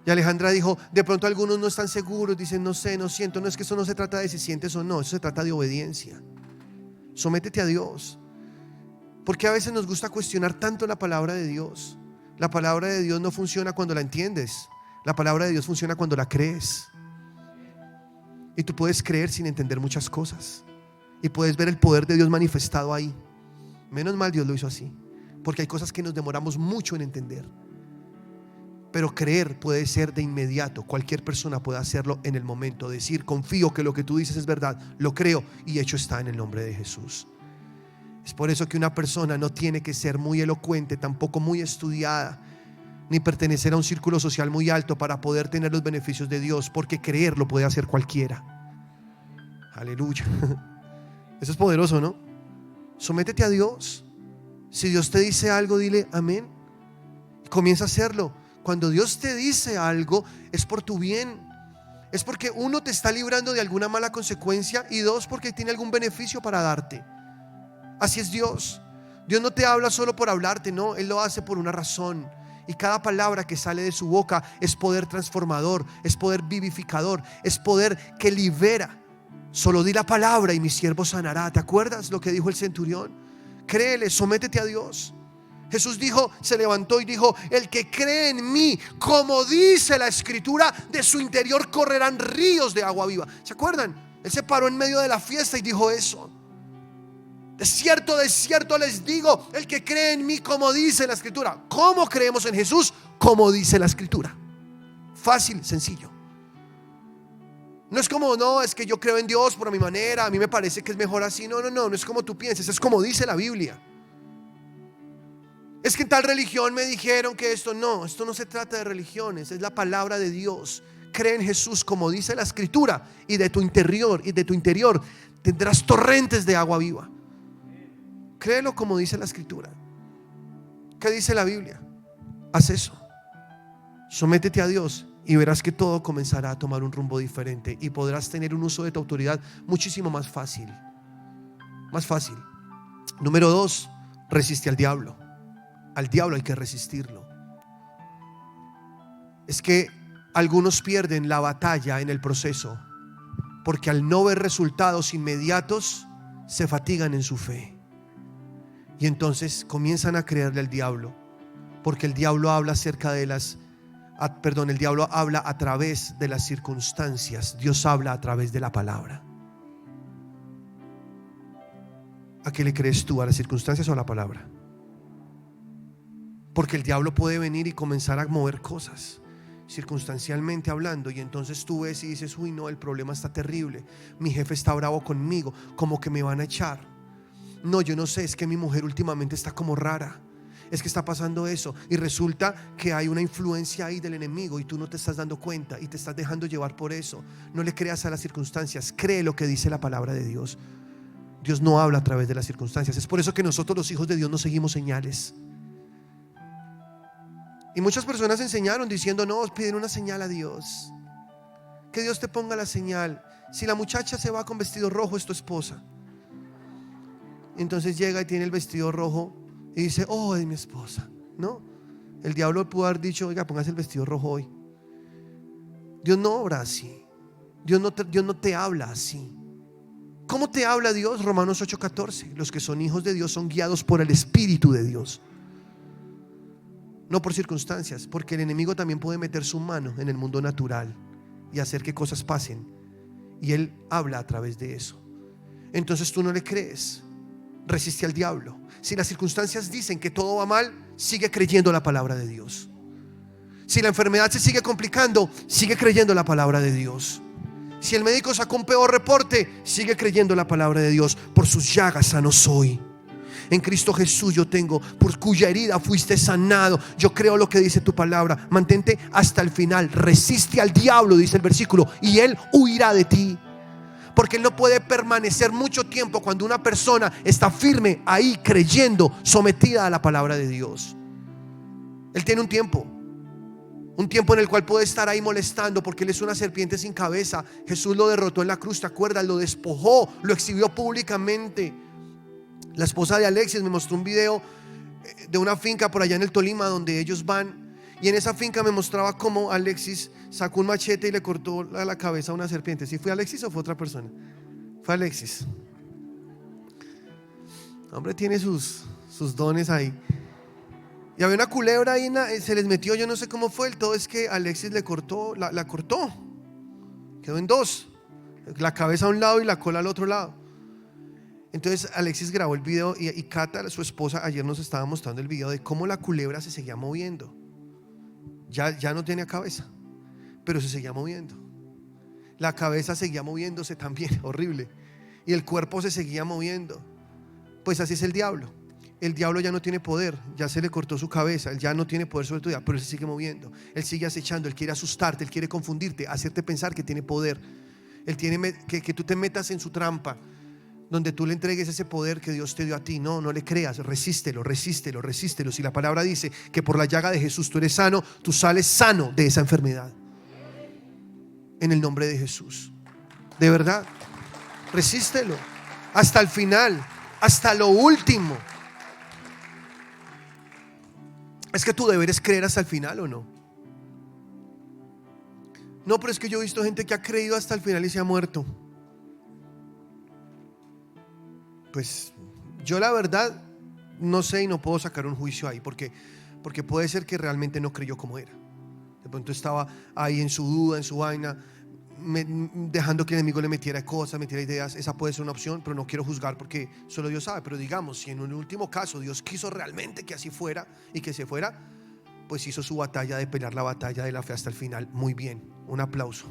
Y Alejandra dijo, de pronto algunos no están seguros, dicen, no sé, no siento. No, es que eso no se trata de si sientes o no, eso se trata de obediencia. Sométete a Dios, porque a veces nos gusta cuestionar tanto la palabra de Dios. La palabra de Dios no funciona cuando la entiendes. La palabra de Dios funciona cuando la crees. Y tú puedes creer sin entender muchas cosas, y puedes ver el poder de Dios manifestado ahí. Menos mal Dios lo hizo así, porque hay cosas que nos demoramos mucho en entender. Pero creer puede ser de inmediato. Cualquier persona puede hacerlo en el momento. Decir, confío que lo que tú dices es verdad, lo creo y hecho está en el nombre de Jesús. Es por eso que una persona no tiene que ser muy elocuente, tampoco muy estudiada, ni pertenecer a un círculo social muy alto para poder tener los beneficios de Dios, porque creer lo puede hacer cualquiera. Aleluya. Eso es poderoso, ¿no? Sométete a Dios. Si Dios te dice algo, dile amén. Comienza a hacerlo. Cuando Dios te dice algo, es por tu bien. Es porque uno, te está librando de alguna mala consecuencia, y dos, porque tiene algún beneficio para darte. Así es Dios. Dios no te habla solo por hablarte, no, Él lo hace por una razón. Y cada palabra que sale de su boca es poder transformador, es poder vivificador, es poder que libera. Solo di la palabra y mi siervo sanará. ¿Te acuerdas lo que dijo el centurión? Créele, sométete a Dios. Jesús dijo, se levantó y dijo: el que cree en mí, como dice la escritura, de su interior correrán ríos de agua viva. ¿Se acuerdan? Él se paró en medio de la fiesta y dijo eso. De cierto les digo, el que cree en mí, como dice la escritura. ¿Cómo creemos en Jesús? Como dice la escritura. Fácil, sencillo. No es como, no, es que yo creo en Dios por mi manera, a mí me parece que es mejor así. No es como tú pienses, es como dice la Biblia. Es que en tal religión me dijeron que esto no se trata de religiones, es la palabra de Dios. Cree en Jesús como dice la escritura, y de tu interior tendrás torrentes de agua viva. Créelo como dice la escritura. ¿Qué dice la Biblia? Haz eso. Sométete a Dios y verás que todo comenzará a tomar un rumbo diferente, y podrás tener un uso de tu autoridad muchísimo más fácil. Más fácil. Número 2, resiste al diablo. Al diablo hay que resistirlo. Es que algunos pierden la batalla en el proceso, porque al no ver resultados inmediatos se fatigan en su fe, y entonces comienzan a creerle al diablo, porque el diablo habla el diablo habla a través de las circunstancias. Dios habla a través de la palabra. ¿A qué le crees tú? ¿A las circunstancias o a la palabra? Porque el diablo puede venir y comenzar a mover cosas circunstancialmente hablando, y entonces tú ves y dices: uy, no, el problema está terrible, mi jefe está bravo conmigo, como que me van a echar. No, yo no sé, es que mi mujer últimamente está como rara, es que está pasando eso, y resulta que hay una influencia ahí del enemigo y tú no te estás dando cuenta y te estás dejando llevar por eso. No le creas a las circunstancias, cree lo que dice la palabra de Dios. Dios no habla a través de las circunstancias. Es por eso que nosotros, los hijos de Dios, no seguimos señales. Y muchas personas enseñaron diciendo: no, piden una señal a Dios, que Dios te ponga la señal. Si la muchacha se va con vestido rojo, es tu esposa. Entonces llega y tiene el vestido rojo y dice: oh, es mi esposa. No, el diablo pudo haber dicho: oiga, póngase el vestido rojo hoy. Dios no obra así. Dios no te habla así. ¿Cómo te habla Dios? Romanos 8:14. Los que son hijos de Dios son guiados por el Espíritu de Dios, no por circunstancias, porque el enemigo también puede meter su mano en el mundo natural y hacer que cosas pasen, y él habla a través de eso. Entonces tú no le crees, resiste al diablo. Si las circunstancias dicen que todo va mal, sigue creyendo la palabra de Dios. Si la enfermedad se sigue complicando, sigue creyendo la palabra de Dios. Si el médico sacó un peor reporte, sigue creyendo la palabra de Dios. Por sus llagas sano soy. En Cristo Jesús yo tengo, por cuya herida fuiste sanado. Yo creo lo que dice tu palabra. Mantente hasta el final. Resiste al diablo, dice el versículo, y él huirá de ti. Porque él no puede permanecer mucho tiempo cuando una persona está firme ahí, creyendo, sometida a la palabra de Dios. Él tiene un tiempo en el cual puede estar ahí molestando, porque él es una serpiente sin cabeza. Jesús lo derrotó en la cruz, ¿te acuerdas? Lo despojó, lo exhibió públicamente. La esposa de Alexis me mostró un video de una finca por allá en el Tolima donde ellos van, y en esa finca me mostraba cómo Alexis sacó un machete y le cortó la cabeza a una serpiente. ¿Sí fue Alexis o fue otra persona? Fue Alexis. Hombre, tiene sus dones ahí. Y había una culebra ahí, se les metió, yo no sé cómo fue. El todo es que Alexis le cortó, la cortó. Quedó en dos, la cabeza a un lado y la cola al otro lado. Entonces Alexis grabó el video, y Cata, su esposa, ayer nos estaba mostrando el video de cómo la culebra se seguía moviendo. Ya no tenía cabeza, pero se seguía moviendo. La cabeza seguía moviéndose también, horrible. Y el cuerpo se seguía moviendo. Pues así es el diablo. El diablo ya no tiene poder, ya se le cortó su cabeza, él ya no tiene poder sobre tu vida, pero él se sigue moviendo, él sigue acechando, él quiere asustarte, él quiere confundirte, hacerte pensar que tiene poder. Él tiene que tú te metas en su trampa, donde tú le entregues ese poder que Dios te dio a ti. No, no le creas, resístelo, resístelo, resístelo. Si la palabra dice que por la llaga de Jesús tú eres sano, tú sales sano de esa enfermedad, en el nombre de Jesús. De verdad, resístelo hasta el final, hasta lo último. Es que tu deber es creer hasta el final, ¿o no? No, pero es que yo he visto gente que ha creído hasta el final y se ha muerto. Pues yo la verdad no sé y no puedo sacar un juicio ahí, porque puede ser que realmente no creyó como era. De pronto estaba ahí en su duda, en su vaina, dejando que el enemigo le metiera cosas, metiera ideas. Esa puede ser una opción, pero no quiero juzgar porque solo Dios sabe. Pero digamos, si en un último caso Dios quiso realmente que así fuera y que se fuera, pues hizo su batalla de pelear la batalla de la fe hasta el final. Muy bien, un aplauso.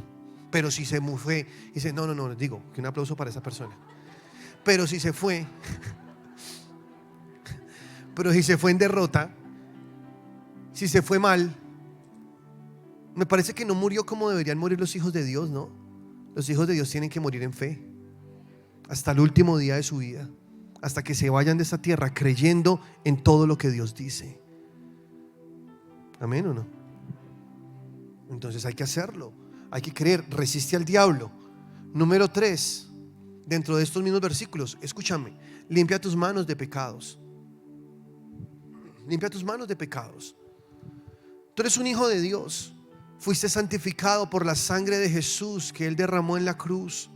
Pero si se fue y dice, no, digo que un aplauso para esa persona. Pero si se fue en derrota, si se fue mal, me parece que no murió como deberían morir los hijos de Dios, ¿no? Los hijos de Dios tienen que morir en fe hasta el último día de su vida, hasta que se vayan de esta tierra creyendo en todo lo que Dios dice. ¿Amén o no? Entonces hay que hacerlo, hay que creer. Resiste al diablo. Número 3, dentro de estos mismos versículos, escúchame: limpia tus manos de pecados. Limpia tus manos de pecados. Tú eres un hijo de Dios. Fuiste santificado por la sangre de Jesús que Él derramó en la cruz.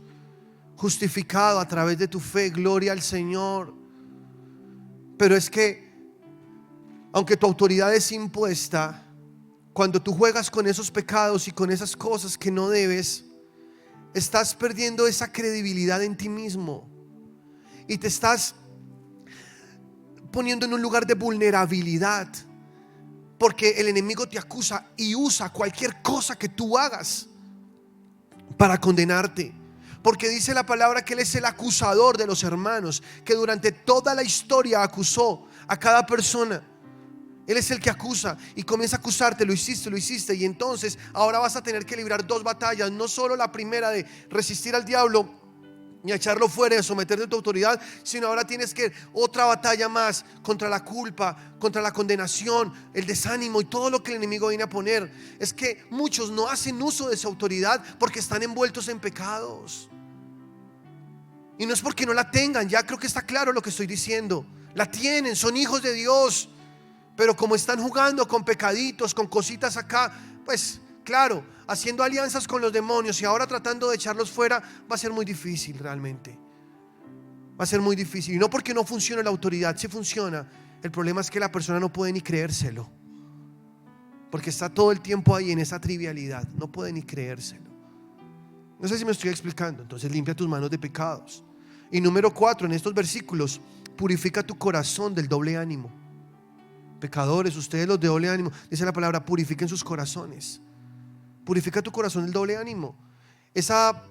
Justificado a través de tu fe. Gloria al Señor. Pero es que, aunque tu autoridad es impuesta, cuando tú juegas con esos pecados y con esas cosas que no debes, estás perdiendo esa credibilidad en ti mismo y te estás poniendo en un lugar de vulnerabilidad, porque el enemigo te acusa y usa cualquier cosa que tú hagas para condenarte. Porque dice la palabra que Él es el acusador de los hermanos, que durante toda la historia acusó a cada persona. Él es el que acusa y comienza a acusarte: lo hiciste, y entonces ahora vas a tener que librar 2 batallas. No solo la primera de resistir al diablo y echarlo fuera, de someterte a tu autoridad, sino ahora tienes que otra batalla más contra la culpa, contra la condenación, el desánimo y todo lo que el enemigo viene a poner. Es que muchos no hacen uso de su autoridad porque están envueltos en pecados. Y no es porque no la tengan, ya creo que está claro lo que estoy diciendo. La tienen, son hijos de Dios, pero como están jugando con pecaditos, con cositas acá, pues claro, haciendo alianzas con los demonios y ahora tratando de echarlos fuera, va a ser muy difícil realmente. Va a ser muy difícil. Y no porque no funcione la autoridad, sí funciona. El problema es que la persona no puede ni creérselo, porque está todo el tiempo ahí en esa trivialidad. No puede ni creérselo. No sé si me estoy explicando. Entonces limpia tus manos de pecados. Y número 4, en estos versículos: purifica tu corazón del doble ánimo. Pecadores, ustedes los de doble ánimo, dice la palabra, purifiquen sus corazones. Purifica tu corazón del doble ánimo. Esa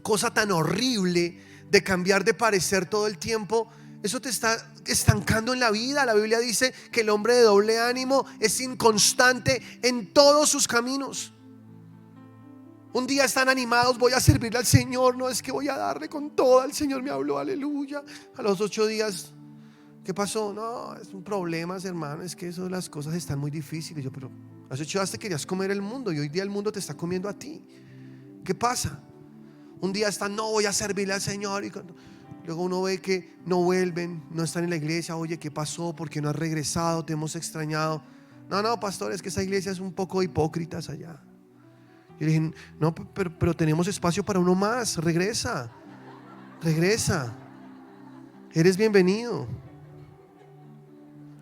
cosa tan horrible de cambiar de parecer todo el tiempo, eso te está estancando en la vida. La Biblia dice que el hombre de doble ánimo es inconstante en todos sus caminos. Un día están animados: voy a servirle al Señor, no es que voy a darle con todo, el Señor me habló, aleluya. A los 8 días, ¿qué pasó? No, es un problema, hermano, es que eso, las cosas están muy difíciles. Yo, pero hace 8 días te querías comer el mundo y hoy día el mundo te está comiendo a ti. ¿Qué pasa? Un día están: no, voy a servirle al Señor, y luego uno ve que no vuelven, no están en la iglesia. Oye, ¿qué pasó? ¿Por qué no has regresado? Te hemos extrañado. No, pastor, es que esa iglesia es un poco hipócritas allá. Yo le dije: no, pero tenemos espacio para uno más. Regresa. Eres bienvenido.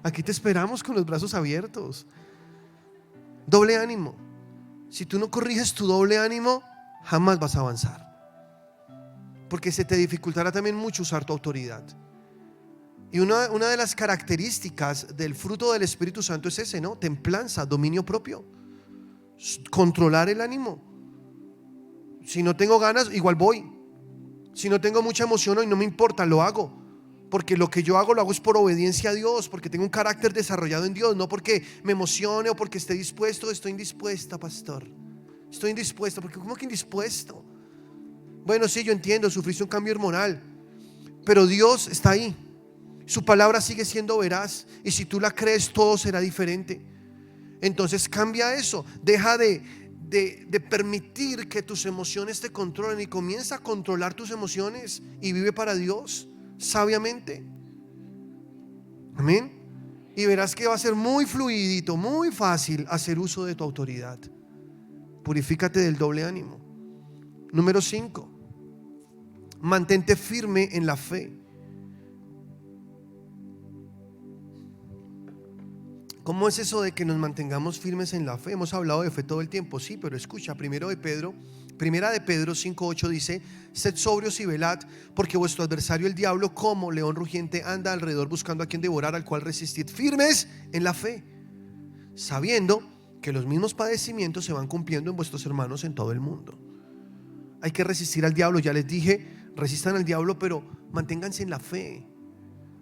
Aquí te esperamos con los brazos abiertos. Doble ánimo. Si tú no corriges tu doble ánimo, jamás vas a avanzar, porque se te dificultará también mucho usar tu autoridad. Y una de las características del fruto del Espíritu Santo es ese, ¿no? Templanza, dominio propio, controlar el ánimo. Si no tengo ganas, igual voy. Si no tengo mucha emoción hoy, no me importa, lo hago. Porque lo que yo hago lo hago es por obediencia a Dios, porque tengo un carácter desarrollado en Dios, no porque me emocione o porque esté dispuesto. Estoy indispuesta, pastor. Estoy indispuesto. Porque ¿cómo que indispuesto? Bueno, sí, yo entiendo, sufriste un cambio hormonal, pero Dios está ahí. Su palabra sigue siendo veraz, y si tú la crees, todo será diferente. Entonces cambia eso. Deja de permitir que tus emociones te controlen y comienza a controlar tus emociones y vive para Dios sabiamente. Amén. Y verás que va a ser muy fluidito, muy fácil hacer uso de tu autoridad. Purifícate del doble ánimo. Número 5, mantente firme en la fe. ¿Cómo es eso de que nos mantengamos firmes en la fe? Hemos hablado de fe todo el tiempo, sí, pero escucha, primera de Pedro 5:8 dice: sed sobrios y velad, porque vuestro adversario el diablo, como león rugiente, anda alrededor buscando a quien devorar, al cual resistid firmes en la fe, sabiendo que los mismos padecimientos se van cumpliendo en vuestros hermanos en todo el mundo. Hay que resistir al diablo, ya les dije, resistan al diablo, pero manténganse en la fe.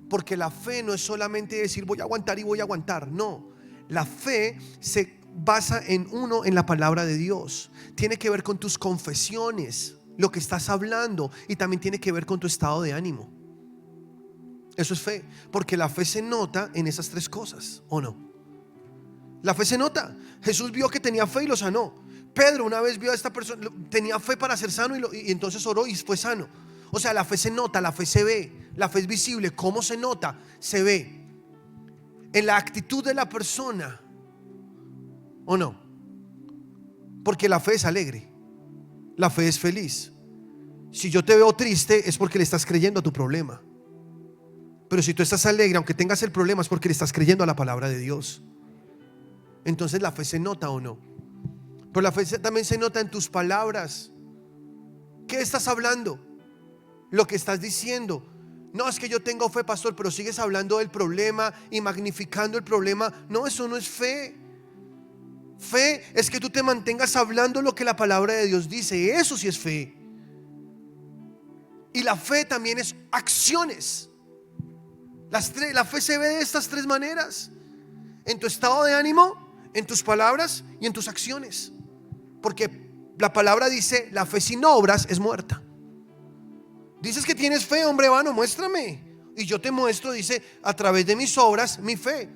Porque la fe no es solamente decir voy a aguantar y voy a aguantar. No, la fe se basa en la palabra de Dios. Tiene que ver con tus confesiones, lo que estás hablando, y también tiene que ver con tu estado de ánimo. Eso es fe, porque la fe se nota en esas tres cosas, ¿o no? La fe se nota. Jesús vio que tenía fe y lo sanó. Pedro una vez vio a esta persona, tenía fe para ser sano, y entonces oró y fue sano. O sea, la fe se nota, la fe se ve. La fe es visible. ¿Cómo se nota? Se ve en la actitud de la persona, ¿o no? Porque la fe es alegre, la fe es feliz. Si yo te veo triste, es porque le estás creyendo a tu problema. Pero si tú estás alegre, aunque tengas el problema, es porque le estás creyendo a la palabra de Dios. Entonces la fe se nota, ¿o no? Pero la fe también se nota en tus palabras. ¿Qué estás hablando? Lo que estás diciendo. No, es que yo tengo fe, pastor, pero sigues hablando del problema y magnificando el problema. No, eso no es fe. Fe es que tú te mantengas hablando lo que la palabra de Dios dice. Eso sí es fe. Y la fe también es acciones. La fe se ve de estas tres maneras: en tu estado de ánimo, en tus palabras y en tus acciones. Porque la palabra dice: la fe sin obras es muerta. Dices que tienes fe, hombre vano, muéstrame. Y yo te muestro, dice, a través de mis obras, mi fe.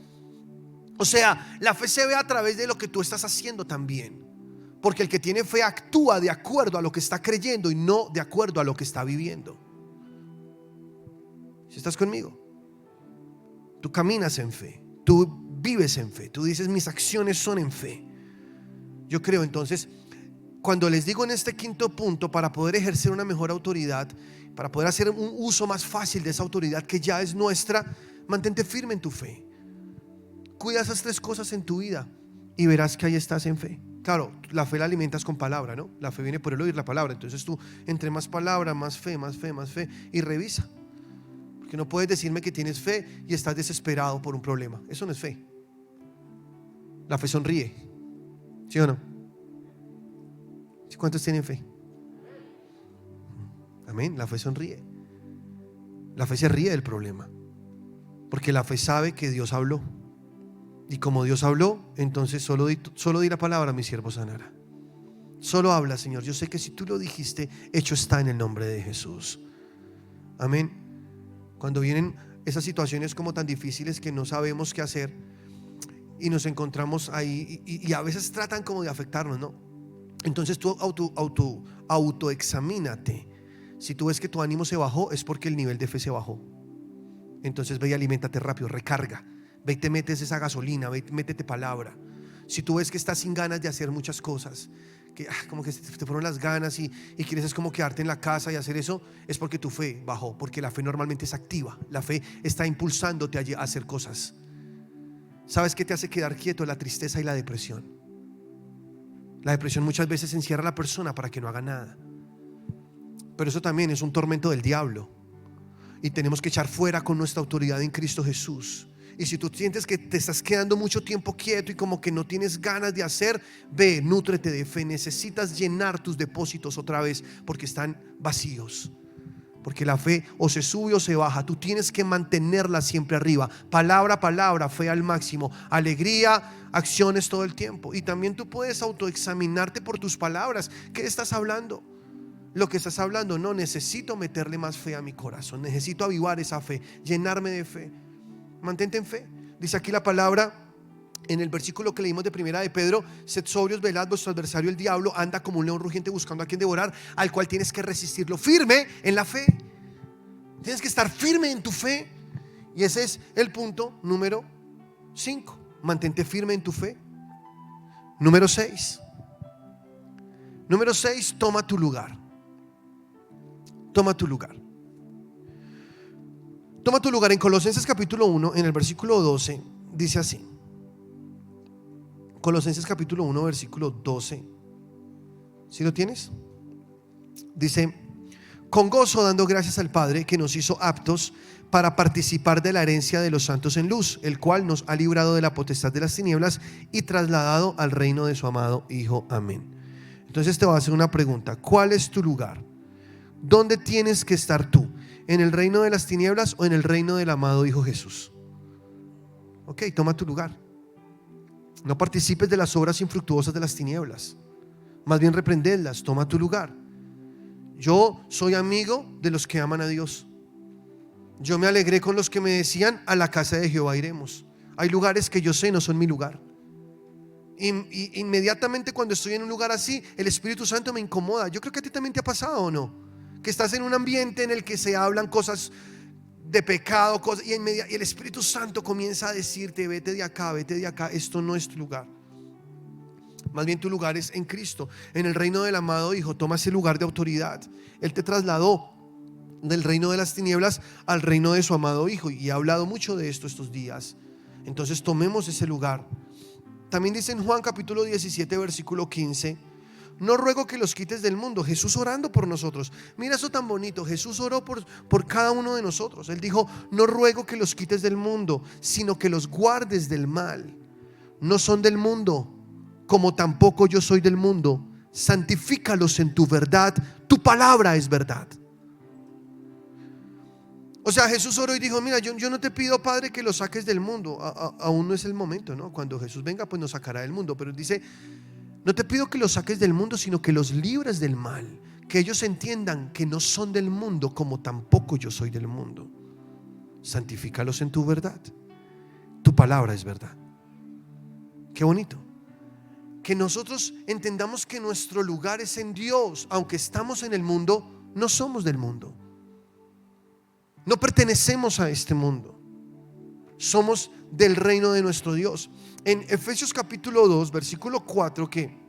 O sea, la fe se ve a través de lo que tú estás haciendo también. Porque el que tiene fe actúa de acuerdo a lo que está creyendo y no de acuerdo a lo que está viviendo. ¿Si estás conmigo? Tú caminas en fe, tú vives en fe, tú dices mis acciones son en fe. Yo creo. Entonces, cuando les digo en este quinto punto, para poder ejercer una mejor autoridad, para poder hacer un uso más fácil de esa autoridad que ya es nuestra, mantente firme en tu fe. Cuida esas tres cosas en tu vida y verás que ahí estás en fe. Claro, la fe la alimentas con palabra, ¿no? La fe viene por el oír la palabra. Entonces tú, entre más palabra, más fe, más fe, más fe, y revisa. Porque no puedes decirme que tienes fe y estás desesperado por un problema. Eso no es fe. La fe sonríe, ¿sí o no? ¿Cuántos tienen fe? Amén. La fe sonríe. La fe se ríe del problema, porque la fe sabe que Dios habló. Y como Dios habló, entonces solo di la palabra, mi siervo sanará. Solo habla, Señor. Yo sé que si tú lo dijiste, hecho está en el nombre de Jesús. Amén. Cuando vienen esas situaciones como tan difíciles que no sabemos qué hacer y nos encontramos ahí y a veces tratan como de afectarnos, ¿no? Entonces tú autoexamínate. Si tú ves que tu ánimo se bajó, es porque el nivel de fe se bajó. Entonces ve y aliméntate rápido, recarga. Ve y te metes esa gasolina, ve y métete palabra. Si tú ves que estás sin ganas de hacer muchas cosas, que como que te fueron las ganas y quieres es como quedarte en la casa y hacer eso, es porque tu fe bajó. Porque la fe normalmente es activa. La fe está impulsándote a hacer cosas. ¿Sabes qué te hace quedar quieto? La tristeza y la depresión. La depresión muchas veces encierra a la persona para que no haga nada. Pero eso también es un tormento del diablo. Y tenemos que echar fuera con nuestra autoridad en Cristo Jesús. Y si tú sientes que te estás quedando mucho tiempo quieto y como que no tienes ganas de hacer, ve, nútrete de fe. Necesitas llenar tus depósitos otra vez porque están vacíos. porque la fe o se sube o se baja. Tú tienes que mantenerla siempre arriba, palabra a palabra, fe al máximo, alegría, acciones todo el tiempo. Y también tú puedes autoexaminarte por tus palabras. ¿Qué estás hablando? Lo que estás hablando, no, necesito meterle más fe a mi corazón, necesito avivar esa fe, llenarme de fe. Mantente en fe. Dice aquí la palabra en el versículo que leímos de primera de Pedro: sed sobrios, velad, vuestro adversario el diablo anda como un león rugiente buscando a quien devorar, al cual tienes que resistirlo firme en la fe. Tienes que estar firme en tu fe. Y ese es el punto número 5. Mantente firme en tu fe. Número 6. Toma tu lugar. Toma tu lugar. Toma tu lugar. En Colosenses capítulo 1, en el versículo 12, dice así. Colosenses capítulo 1, versículo 12. ¿Sí lo tienes? Dice: con gozo dando gracias al Padre, que nos hizo aptos para participar de la herencia de los santos en luz, el cual nos ha librado de la potestad de las tinieblas y trasladado al reino de su amado Hijo. Amén. Entonces te voy a hacer una pregunta: ¿cuál es tu lugar? ¿Dónde tienes que estar tú? ¿En el reino de las tinieblas o en el reino del amado Hijo Jesús? Ok, toma tu lugar. No participes de las obras infructuosas de las tinieblas, más bien reprenderlas. Toma tu lugar. Yo soy amigo de los que aman a Dios. Yo me alegré con los que me decían: a la casa de Jehová iremos. Hay lugares que yo sé no son mi lugar. Y inmediatamente cuando estoy en un lugar así, el Espíritu Santo me incomoda. Yo creo que a ti también te ha pasado, ¿o no? Que estás en un ambiente en el que se hablan cosas de pecado, cosas, y el Espíritu Santo comienza a decirte: vete de acá, esto no es tu lugar. Más bien tu lugar es en Cristo, en el reino del amado Hijo. Toma ese lugar de autoridad. Él te trasladó del reino de las tinieblas al reino de su amado Hijo, y he hablado mucho de esto estos días. Entonces tomemos ese lugar. También dice en Juan capítulo 17, versículo 15: no ruego que los quites del mundo. Jesús orando por nosotros. Mira eso tan bonito. Jesús oró por cada uno de nosotros. Él dijo: no ruego que los quites del mundo, sino que los guardes del mal. No son del mundo, como tampoco yo soy del mundo. Santifícalos en tu verdad. Tu palabra es verdad. O sea, Jesús oró y dijo: mira, yo no te pido, Padre, que los saques del mundo. Aún no es el momento, ¿no? Cuando Jesús venga, pues nos sacará del mundo. Pero dice: no te pido que los saques del mundo, sino que los libres del mal. Que ellos entiendan que no son del mundo, como tampoco yo soy del mundo. Santifícalos en tu verdad. Tu palabra es verdad. Qué bonito. Que nosotros entendamos que nuestro lugar es en Dios. Aunque estamos en el mundo, no somos del mundo. No pertenecemos a este mundo. Somos del reino de nuestro Dios. En Efesios capítulo 2, versículo 4, que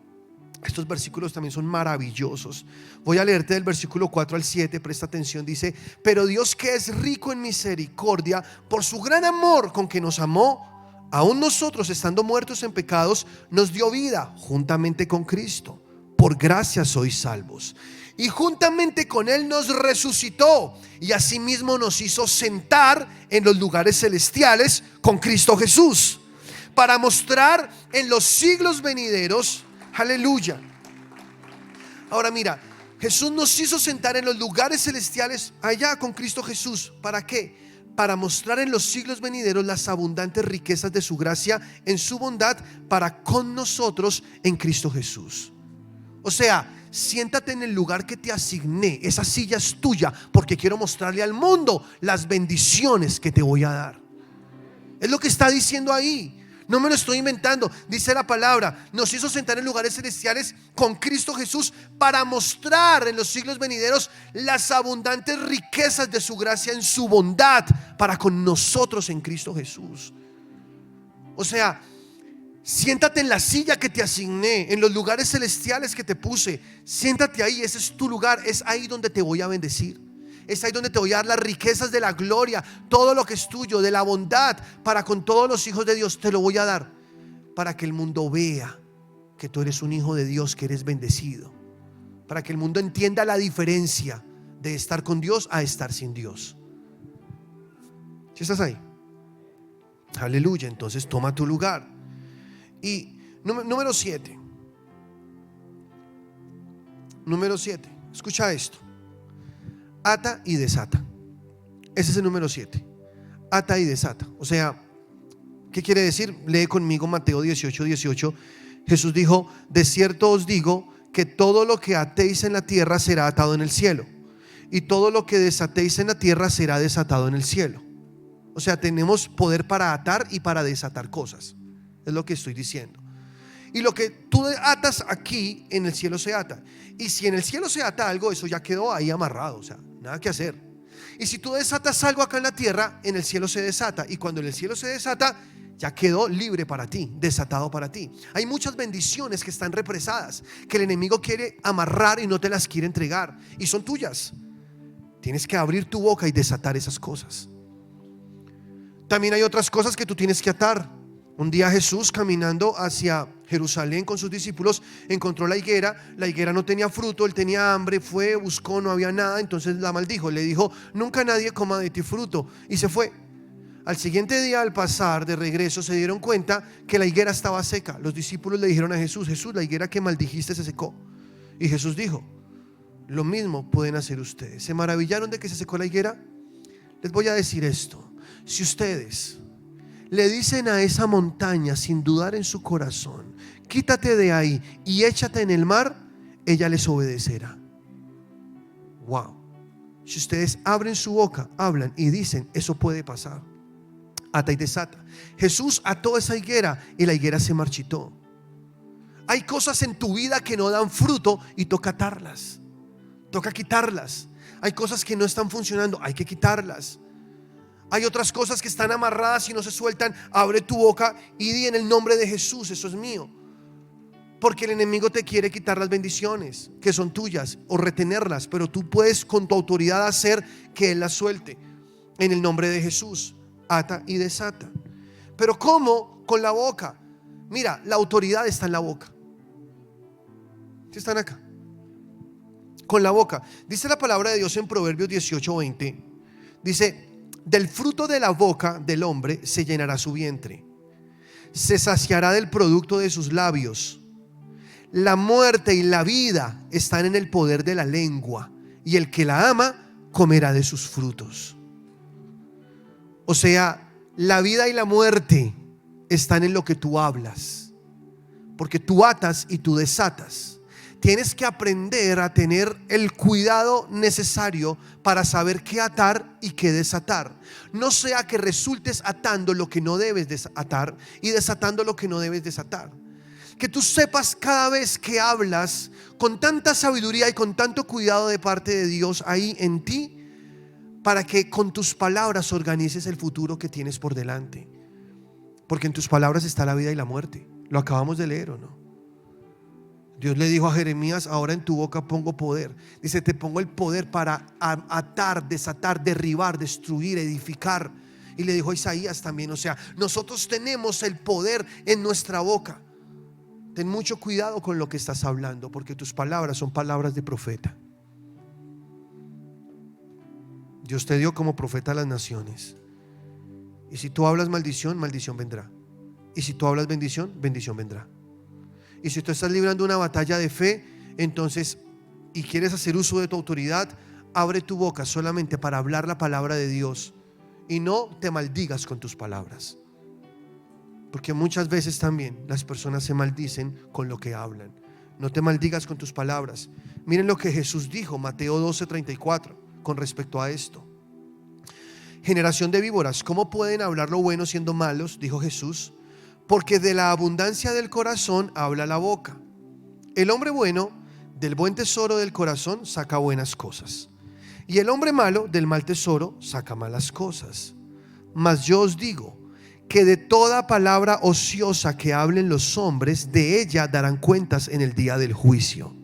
estos versículos también son maravillosos. Voy a leerte del versículo 4 al 7, presta atención. Dice: pero Dios, que es rico en misericordia, por su gran amor con que nos amó, aún nosotros estando muertos en pecados, nos dio vida juntamente con Cristo. Por gracia sois salvos. Y juntamente con Él nos resucitó, y asimismo nos hizo sentar en los lugares celestiales con Cristo Jesús, para mostrar en los siglos venideros. Aleluya. Ahora mira, Jesús nos hizo sentar en los lugares celestiales allá con Cristo Jesús. ¿Para qué? Para mostrar en los siglos venideros las abundantes riquezas de su gracia en su bondad para con nosotros en Cristo Jesús. O sea, siéntate en el lugar que te asigné. Esa silla es tuya, porque quiero mostrarle al mundo las bendiciones que te voy a dar. Es lo que está diciendo ahí. No me lo estoy inventando. Dice la palabra: nos hizo sentar en lugares celestiales con Cristo Jesús, para mostrar en los siglos venideros las abundantes riquezas de su gracia en su bondad para con nosotros en Cristo Jesús. O sea, siéntate en la silla que te asigné, en los lugares celestiales que te puse. Siéntate ahí, ese es tu lugar. Es ahí donde te voy a bendecir. Es ahí donde te voy a dar las riquezas de la gloria. Todo lo que es tuyo, de la bondad para con todos los hijos de Dios, te lo voy a dar, para que el mundo vea que tú eres un hijo de Dios, que eres bendecido. Para que el mundo entienda la diferencia de estar con Dios a estar sin Dios. ¿Sí estás ahí? Aleluya. Entonces toma tu lugar. Y número 7. Escucha esto. ata y desata. Ese es el número 7. Ata y desata. O sea, ¿qué quiere decir? Lee conmigo Mateo 18:18. Jesús dijo: de cierto os digo que todo lo que atéis en la tierra será atado en el cielo, y todo lo que desatéis en la tierra será desatado en el cielo. O sea, tenemos poder para atar y para desatar cosas. Es lo que estoy diciendo. Y lo que tú atas aquí, en el cielo se ata. Y si en el cielo se ata algo, eso ya quedó ahí amarrado. O sea, nada que hacer. Y si tú desatas algo acá en la tierra, en el cielo se desata. Y cuando en el cielo se desata, ya quedó libre para ti, desatado para ti. Hay muchas bendiciones que están represadas, que el enemigo quiere amarrar y no te las quiere entregar, y son tuyas. Tienes que abrir tu boca y desatar esas cosas. También hay otras cosas que tú tienes que atar. Un día Jesús, caminando hacia Jerusalén con sus discípulos, encontró la higuera no tenía fruto, él tenía hambre, fue, buscó, no había nada, entonces la maldijo, le dijo: nunca nadie coma de ti fruto, y se fue. Al siguiente día, al pasar de regreso, se dieron cuenta que la higuera estaba seca. Los discípulos le dijeron a Jesús: Jesús, la higuera que maldijiste se secó. Y Jesús dijo: lo mismo pueden hacer ustedes. ¿Se maravillaron de que se secó la higuera? Les voy a decir esto: si ustedes le dicen a esa montaña sin dudar en su corazón: quítate de ahí y échate en el mar, ella les obedecerá. Wow. Si ustedes abren su boca, hablan y dicen, eso puede pasar. Ata y desata. Jesús ató esa higuera y la higuera se marchitó. Hay cosas en tu vida que no dan fruto y toca atarlas, toca quitarlas. Hay cosas que no están funcionando, hay que quitarlas. Hay otras cosas que están amarradas y no se sueltan. Abre tu boca y di: en el nombre de Jesús, eso es mío. Porque el enemigo te quiere quitar las bendiciones que son tuyas o retenerlas, pero tú puedes con tu autoridad hacer que él las suelte. En el nombre de Jesús, ata y desata. Pero ¿cómo? Con la boca. Mira, la autoridad está en la boca. ¿Sí están acá? Con la boca. Dice la palabra de Dios en Proverbios 18:20. Dice: del fruto de la boca del hombre se llenará su vientre, se saciará del producto de sus labios. La muerte y la vida están en el poder de la lengua, y el que la ama comerá de sus frutos. O sea, la vida y la muerte están en lo que tú hablas, porque tú atas y tú desatas. Tienes que aprender a tener el cuidado necesario para saber qué atar y qué desatar. No sea que resultes atando lo que no debes desatar y desatando lo que no debes desatar. Que tú sepas cada vez que hablas con tanta sabiduría y con tanto cuidado de parte de Dios ahí en ti, para que con tus palabras organices el futuro que tienes por delante. Porque en tus palabras está la vida y la muerte. Lo acabamos de leer, ¿o no? Dios le dijo a Jeremías: ahora en tu boca pongo poder. Dice: te pongo el poder para atar, desatar, derribar, destruir, edificar. Y le dijo a Isaías también. O sea, nosotros tenemos el poder en nuestra boca. Ten mucho cuidado con lo que estás hablando, porque tus palabras son palabras de profeta. Dios te dio como profeta a las naciones. Y si tú hablas maldición, maldición vendrá. Y si tú hablas bendición, bendición vendrá. Y si tú estás librando una batalla de fe, entonces, y quieres hacer uso de tu autoridad, abre tu boca solamente para hablar la palabra de Dios, y no te maldigas con tus palabras. Porque muchas veces también las personas se maldicen con lo que hablan. No te maldigas con tus palabras. Miren lo que Jesús dijo, Mateo 12:34, con respecto a esto. Generación de víboras, ¿cómo pueden hablar lo bueno siendo malos? Dijo Jesús. Porque de la abundancia del corazón habla la boca. El hombre bueno del buen tesoro del corazón saca buenas cosas, y el hombre malo del mal tesoro saca malas cosas. Mas yo os digo que de toda palabra ociosa que hablen los hombres, de ella darán cuentas en el día del juicio.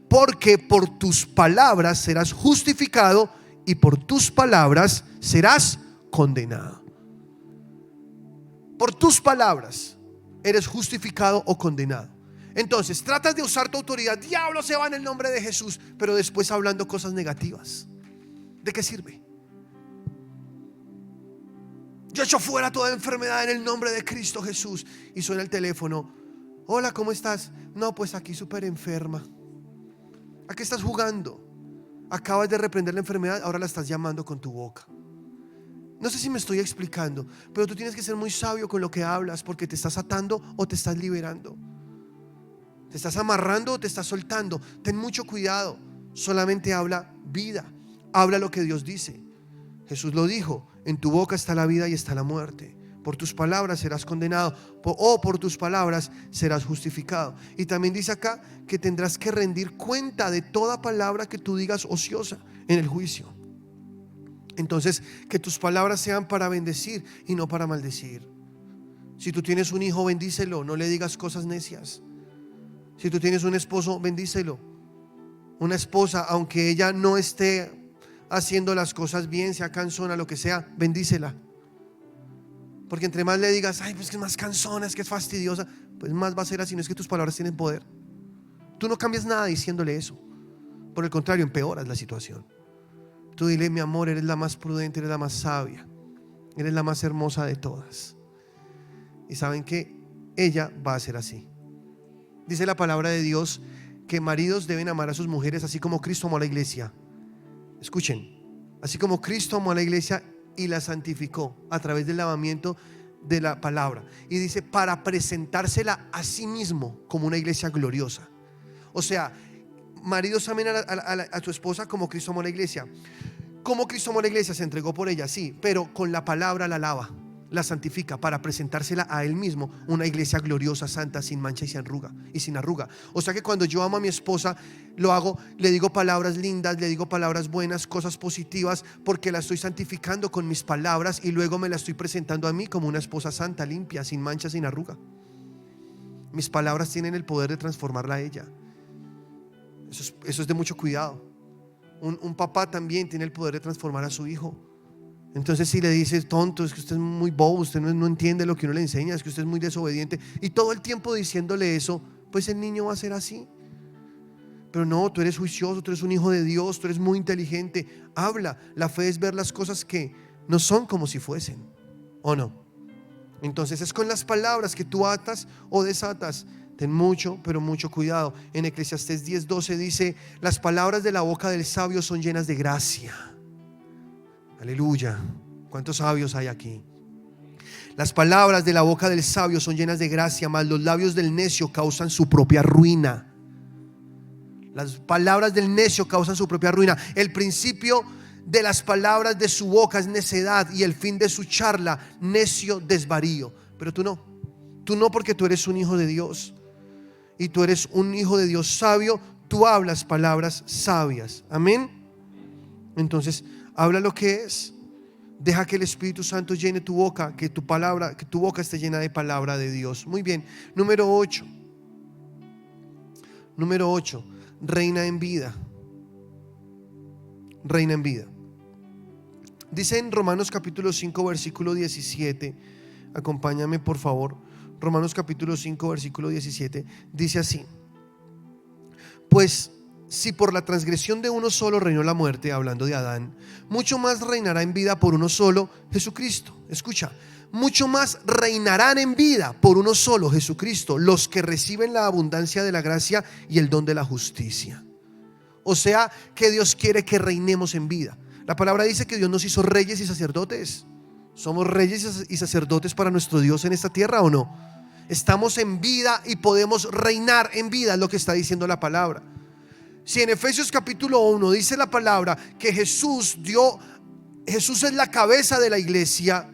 Porque por tus palabras serás justificado, y por tus palabras serás condenado. Por tus palabras eres justificado o condenado. Entonces tratas de usar tu autoridad. Diablo, se va en el nombre de Jesús, pero después hablando cosas negativas. ¿De qué sirve? Yo echo fuera toda enfermedad en el nombre de Cristo Jesús. Y suena el teléfono. Hola, ¿cómo estás? No, pues aquí súper enferma. ¿A qué estás jugando? Acabas de reprender la enfermedad, ahora la estás llamando con tu boca. No sé si me estoy explicando, pero tú tienes que ser muy sabio con lo que hablas, porque te estás atando o te estás liberando. Te estás amarrando o te estás soltando. Ten mucho cuidado. Solamente habla vida. Habla lo que Dios dice. Jesús lo dijo: en tu boca está la vida y está la muerte. Por tus palabras serás condenado, o por tus palabras serás justificado. Y también dice acá que tendrás que rendir cuenta de toda palabra que tú digas ociosa en el juicio. Entonces, que tus palabras sean para bendecir y no para maldecir. Si tú tienes un hijo, bendícelo, no le digas cosas necias. Si tú tienes un esposo, bendícelo. Una esposa, aunque ella no esté haciendo las cosas bien, sea cansona, lo que sea, bendícela. Porque entre más le digas: ay, pues que es más cansona, es que es fastidiosa, pues más va a ser así. No es que tus palabras tienen poder. Tú no cambias nada diciéndole eso. Por el contrario, empeoras la situación. Tú dile: mi amor, eres la más prudente, eres la más sabia, eres la más hermosa de todas. Y saben que ella va a ser así. Dice la palabra de Dios que maridos deben amar a sus mujeres así como Cristo amó a la iglesia. Escuchen, así como Cristo amó a la iglesia y la santificó a través del lavamiento de la palabra. Y dice: para presentársela a sí mismo como una iglesia gloriosa. O sea, maridos amen a tu esposa como Cristo amó a la iglesia. Como Cristo amó a la iglesia, se entregó por ella, sí, pero con la palabra la lava, la santifica para presentársela a Él mismo, una iglesia gloriosa, santa, sin mancha y sin arruga. O sea que cuando yo amo a mi esposa, lo hago, le digo palabras lindas, le digo palabras buenas, cosas positivas, porque la estoy santificando con mis palabras y luego me la estoy presentando a mí como una esposa santa, limpia, sin mancha, sin arruga. Mis palabras tienen el poder de transformarla a ella. Eso es de mucho cuidado. Un papá también tiene el poder de transformar a su hijo. Entonces, si le dices: tonto, es que usted es muy bobo, usted no entiende lo que uno le enseña, es que usted es muy desobediente, y todo el tiempo diciéndole eso, pues el niño va a ser así. Pero no, tú eres juicioso, tú eres un hijo de Dios, tú eres muy inteligente. Habla. La fe es ver las cosas que no son como si fuesen, ¿o no? Entonces es con las palabras que tú atas o desatas. Ten mucho, pero mucho cuidado. En Eclesiastés 10:12 dice: las palabras de la boca del sabio son llenas de gracia. Aleluya. ¿Cuántos sabios hay aquí? Las palabras de la boca del sabio son llenas de gracia, mas los labios del necio causan su propia ruina. Las palabras del necio causan su propia ruina. El principio de las palabras de su boca es necedad, y el fin de su charla, necio desvarío. Pero tú no, porque tú eres un hijo de Dios. Y tú eres un hijo de Dios sabio. Tú hablas palabras sabias. Amén. Entonces, habla lo que es. Deja que el Espíritu Santo llene tu boca, que tu boca esté llena de palabra de Dios. Muy bien. Número 8. Reina en vida. Reina en vida. Dice en Romanos capítulo 5 versículo 17. Acompáñame por favor. Romanos capítulo 5 versículo 17 dice así: pues si por la transgresión de uno solo reinó la muerte, hablando de Adán, mucho más reinará en vida por uno solo, Jesucristo. Escucha, mucho más reinarán en vida por uno solo, Jesucristo, los que reciben la abundancia de la gracia y el don de la justicia. O sea que Dios quiere que reinemos en vida. La palabra dice que Dios nos hizo reyes y sacerdotes. ¿Somos reyes y sacerdotes para nuestro Dios en esta tierra o no? Estamos en vida y podemos reinar en vida, es lo que está diciendo la palabra. Si en Efesios capítulo 1 dice la palabra que Jesús es la cabeza de la iglesia,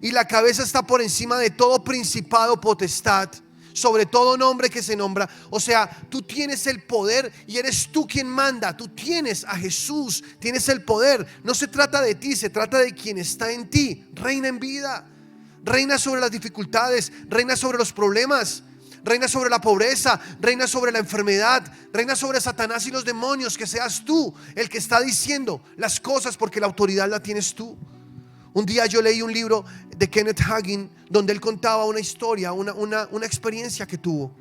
y la cabeza está por encima de todo principado, potestad, sobre todo nombre que se nombra. O sea, tú tienes el poder y eres tú quien manda. Tú tienes a Jesús, tienes el poder. No se trata de ti, se trata de quien está en ti. Reina en vida. Reina sobre las dificultades, reina sobre los problemas, reina sobre la pobreza, reina sobre la enfermedad, reina sobre Satanás y los demonios. Que seas tú el que está diciendo las cosas, porque la autoridad la tienes tú. Un día yo leí un libro de Kenneth Hagin donde él contaba una historia, una experiencia que tuvo.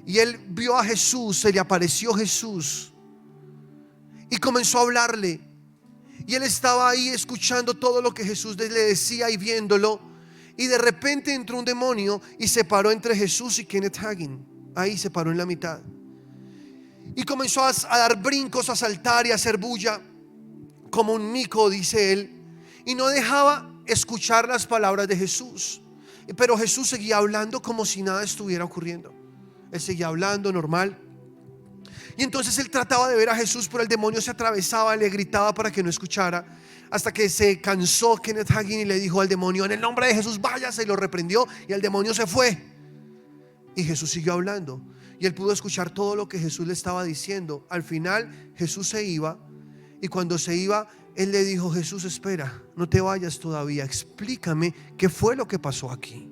Y él vio a Jesús, se le apareció Jesús y comenzó a hablarle. Y él estaba ahí escuchando todo lo que Jesús le decía y viéndolo. Y de repente entró un demonio y se paró entre Jesús y Kenneth Hagin. Ahí se paró en la mitad. Y comenzó a dar brincos, a saltar y a hacer bulla como un mico, dice él, y no dejaba escuchar las palabras de Jesús. Pero Jesús seguía hablando como si nada estuviera ocurriendo. Él seguía hablando normal. Y entonces él trataba de ver a Jesús, pero el demonio se atravesaba, le gritaba para que no escuchara, hasta que se cansó Kenneth Hagin y le dijo al demonio: en el nombre de Jesús váyase, y lo reprendió, y el demonio se fue. Y Jesús siguió hablando, y él pudo escuchar todo lo que Jesús le estaba diciendo. Al final Jesús se iba, y cuando se iba, él le dijo: Jesús, espera, no te vayas todavía, explícame qué fue lo que pasó aquí.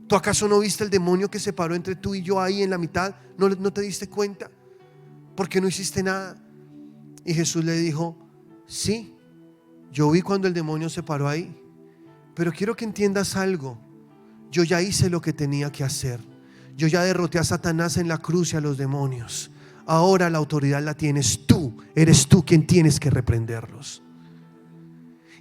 ¿Tú acaso no viste el demonio que se paró entre tú y yo ahí en la mitad? ¿No te diste cuenta? ¿Por qué no hiciste nada? Y Jesús le dijo: sí, yo vi cuando el demonio se paró ahí, pero quiero que entiendas algo. Yo ya hice lo que tenía que hacer. Yo ya derroté a Satanás en la cruz y a los demonios. Ahora la autoridad la tienes tú. Eres tú quien tienes que reprenderlos.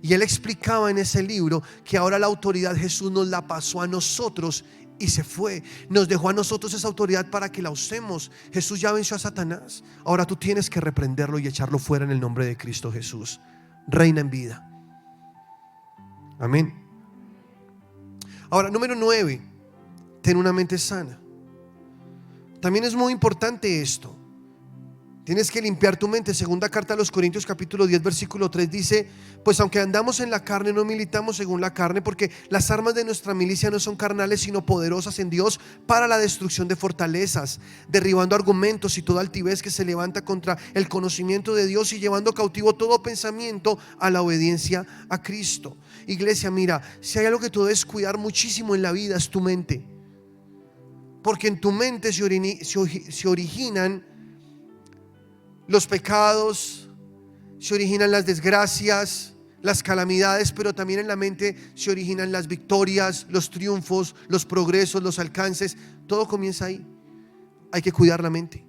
Y él explicaba en ese libro que ahora la autoridad Jesús nos la pasó a nosotros y se fue. Nos dejó a nosotros esa autoridad para que la usemos. Jesús ya venció a Satanás. Ahora tú tienes que reprenderlo y echarlo fuera en el nombre de Cristo Jesús. Reina en vida. Amén. Ahora, número 9, ten una mente sana. También es muy importante esto. Tienes que limpiar tu mente. Segunda carta a los Corintios capítulo 10 versículo 3 dice: pues aunque andamos en la carne, no militamos según la carne, porque las armas de nuestra milicia no son carnales, sino poderosas en Dios para la destrucción de fortalezas, derribando argumentos y toda altivez que se levanta contra el conocimiento de Dios, y llevando cautivo todo pensamiento a la obediencia a Cristo. Iglesia, mira, si hay algo que tú debes cuidar muchísimo en la vida, es tu mente. Porque en tu mente se originan los pecados, se originan las desgracias, las calamidades, pero también en la mente se originan las victorias, los triunfos, los progresos, los alcances. Todo comienza ahí. Hay que cuidar la mente.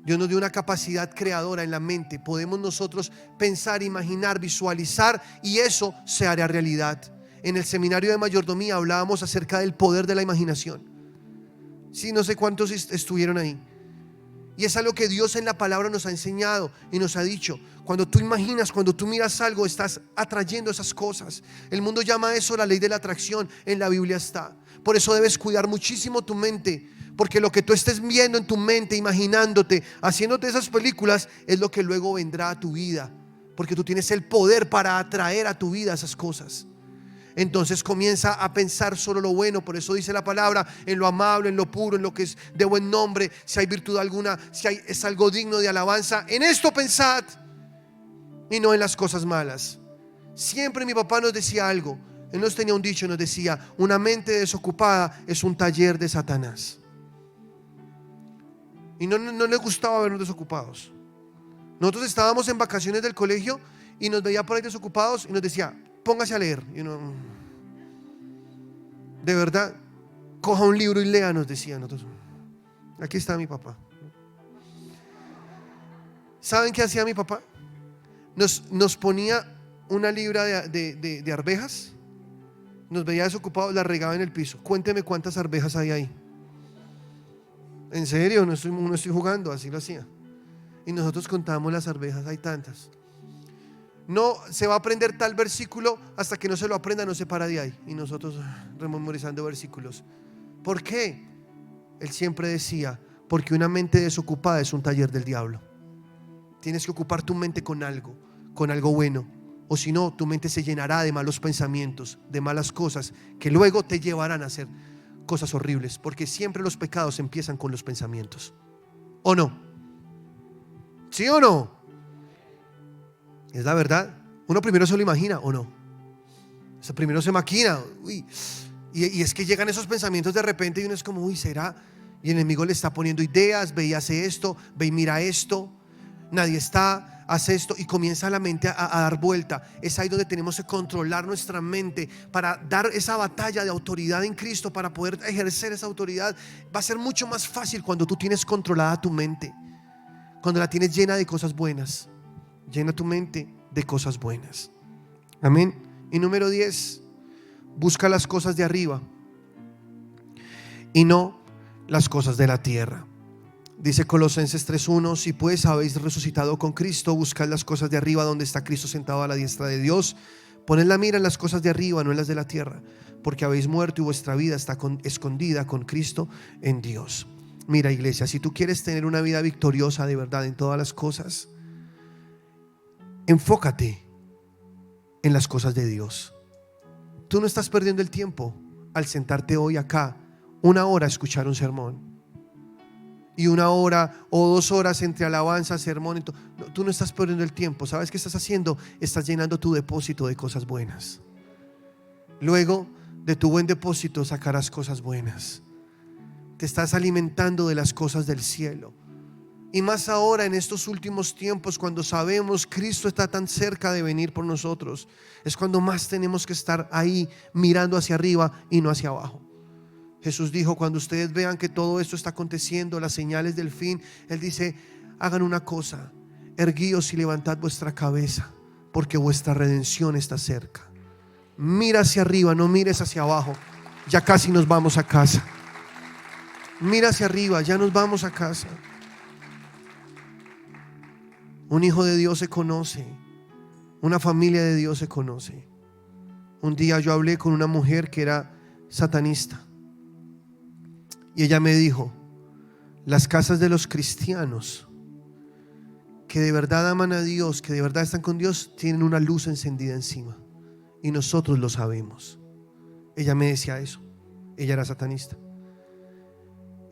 Dios nos dio una capacidad creadora en la mente. Podemos nosotros pensar, imaginar, visualizar, y eso se hará realidad. En el seminario de mayordomía hablábamos acerca del poder de la imaginación. Sí, no sé cuántos estuvieron ahí. Y es algo que Dios en la palabra nos ha enseñado y nos ha dicho: cuando tú imaginas, cuando tú miras algo, estás atrayendo esas cosas. El mundo llama eso la ley de la atracción. En la Biblia está. Por eso debes cuidar muchísimo tu mente, porque lo que tú estés viendo en tu mente, imaginándote, haciéndote esas películas, es lo que luego vendrá a tu vida, porque tú tienes el poder para atraer a tu vida esas cosas. Entonces comienza a pensar solo lo bueno. Por eso dice la palabra: en lo amable, en lo puro, en lo que es de buen nombre, si hay virtud alguna, si es algo digno de alabanza, en esto pensad, y no en las cosas malas. Siempre mi papá nos decía algo. Él nos tenía un dicho, nos decía: una mente desocupada es un taller de Satanás. Y no le gustaba vernos desocupados. Nosotros estábamos en vacaciones del colegio y nos veía por ahí desocupados y nos decía: póngase a leer. Y uno, de verdad, coja un libro y lea, nos decía. Nosotros, aquí está mi papá. ¿Saben qué hacía mi papá? Nos ponía una libra de arvejas, nos veía desocupados, la regaba en el piso. Cuénteme cuántas arvejas hay ahí. En serio, no estoy jugando, así lo hacía. Y nosotros contábamos las arvejas, hay tantas. No se va a aprender tal versículo, hasta que no se lo aprenda no se para de ahí. Y nosotros rememorizando versículos. ¿Por qué? Él siempre decía: porque una mente desocupada es un taller del diablo. Tienes que ocupar tu mente con algo bueno, o si no, tu mente se llenará de malos pensamientos, de malas cosas que luego te llevarán a hacer cosas horribles, porque siempre los pecados empiezan con los pensamientos. ¿O no? ¿Sí o no? Es la verdad. Uno primero se lo imagina, ¿o no? O sea, primero se maquina. Uy. Y es que llegan esos pensamientos de repente y uno es como: uy, ¿será? Y el enemigo le está poniendo ideas: ve y hace esto, ve y mira esto, nadie está, hace esto, y comienza la mente a dar vuelta. Es ahí donde tenemos que controlar nuestra mente para dar esa batalla de autoridad en Cristo, para poder ejercer esa autoridad. Va a ser mucho más fácil cuando tú tienes controlada tu mente, cuando la tienes llena de cosas buenas. Llena tu mente de cosas buenas. Amén. Y número 10, busca las cosas de arriba y no las cosas de la tierra. Dice Colosenses 3:1: si pues habéis resucitado con Cristo, buscad las cosas de arriba, donde está Cristo sentado a la diestra de Dios. Poned la mira en las cosas de arriba, no en las de la tierra, porque habéis muerto y vuestra vida está escondida con Cristo en Dios. Mira, iglesia, si tú quieres tener una vida victoriosa de verdad en todas las cosas, enfócate en las cosas de Dios. Tú no estás perdiendo el tiempo al sentarte hoy acá 1 hora a escuchar un sermón y 1 hora o 2 horas entre alabanza, sermón. No, tú no estás perdiendo el tiempo. ¿Sabes qué estás haciendo? Estás llenando tu depósito de cosas buenas. Luego de tu buen depósito sacarás cosas buenas. Te estás alimentando de las cosas del cielo. Y más ahora en estos últimos tiempos, cuando sabemos Cristo está tan cerca de venir por nosotros, es cuando más tenemos que estar ahí mirando hacia arriba y no hacia abajo. Jesús dijo: cuando ustedes vean que todo esto está aconteciendo, las señales del fin, Él dice: hagan una cosa, erguíos y levantad vuestra cabeza, porque vuestra redención está cerca. Mira hacia arriba, no mires hacia abajo. Ya casi nos vamos a casa. Mira hacia arriba, ya nos vamos a casa. Un hijo de Dios se conoce, una familia de Dios se conoce. Un día yo hablé con una mujer que era satanista y ella me dijo: las casas de los cristianos que de verdad aman a Dios, que de verdad están con Dios, tienen una luz encendida encima, y nosotros lo sabemos. Ella me decía eso. Ella era satanista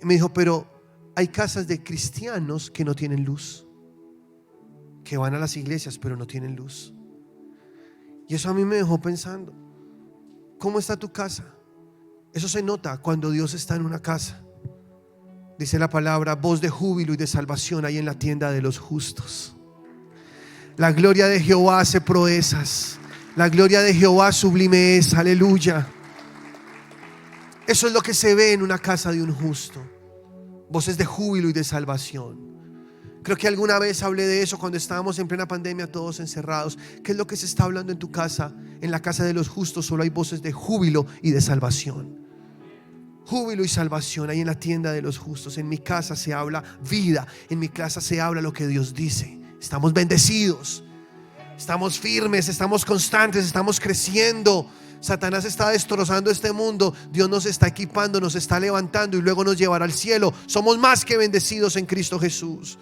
y me dijo: pero hay casas de cristianos que no tienen luz, que van a las iglesias pero no tienen luz. Y eso a mí me dejó pensando: ¿cómo está tu casa? Eso se nota cuando Dios está en una casa. Dice la palabra: voz de júbilo y de salvación hay en la tienda de los justos. La gloria de Jehová hace proezas. La gloria de Jehová sublime es. Aleluya. Eso es lo que se ve en una casa de un justo. Voces de júbilo y de salvación. Creo que alguna vez hablé de eso cuando estábamos en plena pandemia, todos encerrados. ¿Qué es lo que se está hablando en tu casa? En la casa de los justos solo hay voces de júbilo y de salvación. Júbilo y salvación hay en la tienda de los justos. En mi casa se habla vida. En mi casa se habla lo que Dios dice. Estamos bendecidos, estamos firmes, estamos constantes, estamos creciendo. Satanás está destrozando este mundo. Dios nos está equipando, nos está levantando y luego nos llevará al cielo. Somos más que bendecidos en Cristo Jesús.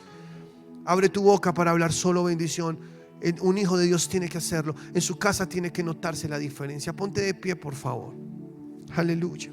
Abre tu boca para hablar solo bendición. Un hijo de Dios tiene que hacerlo. En su casa tiene que notarse la diferencia. Ponte de pie, por favor. Aleluya.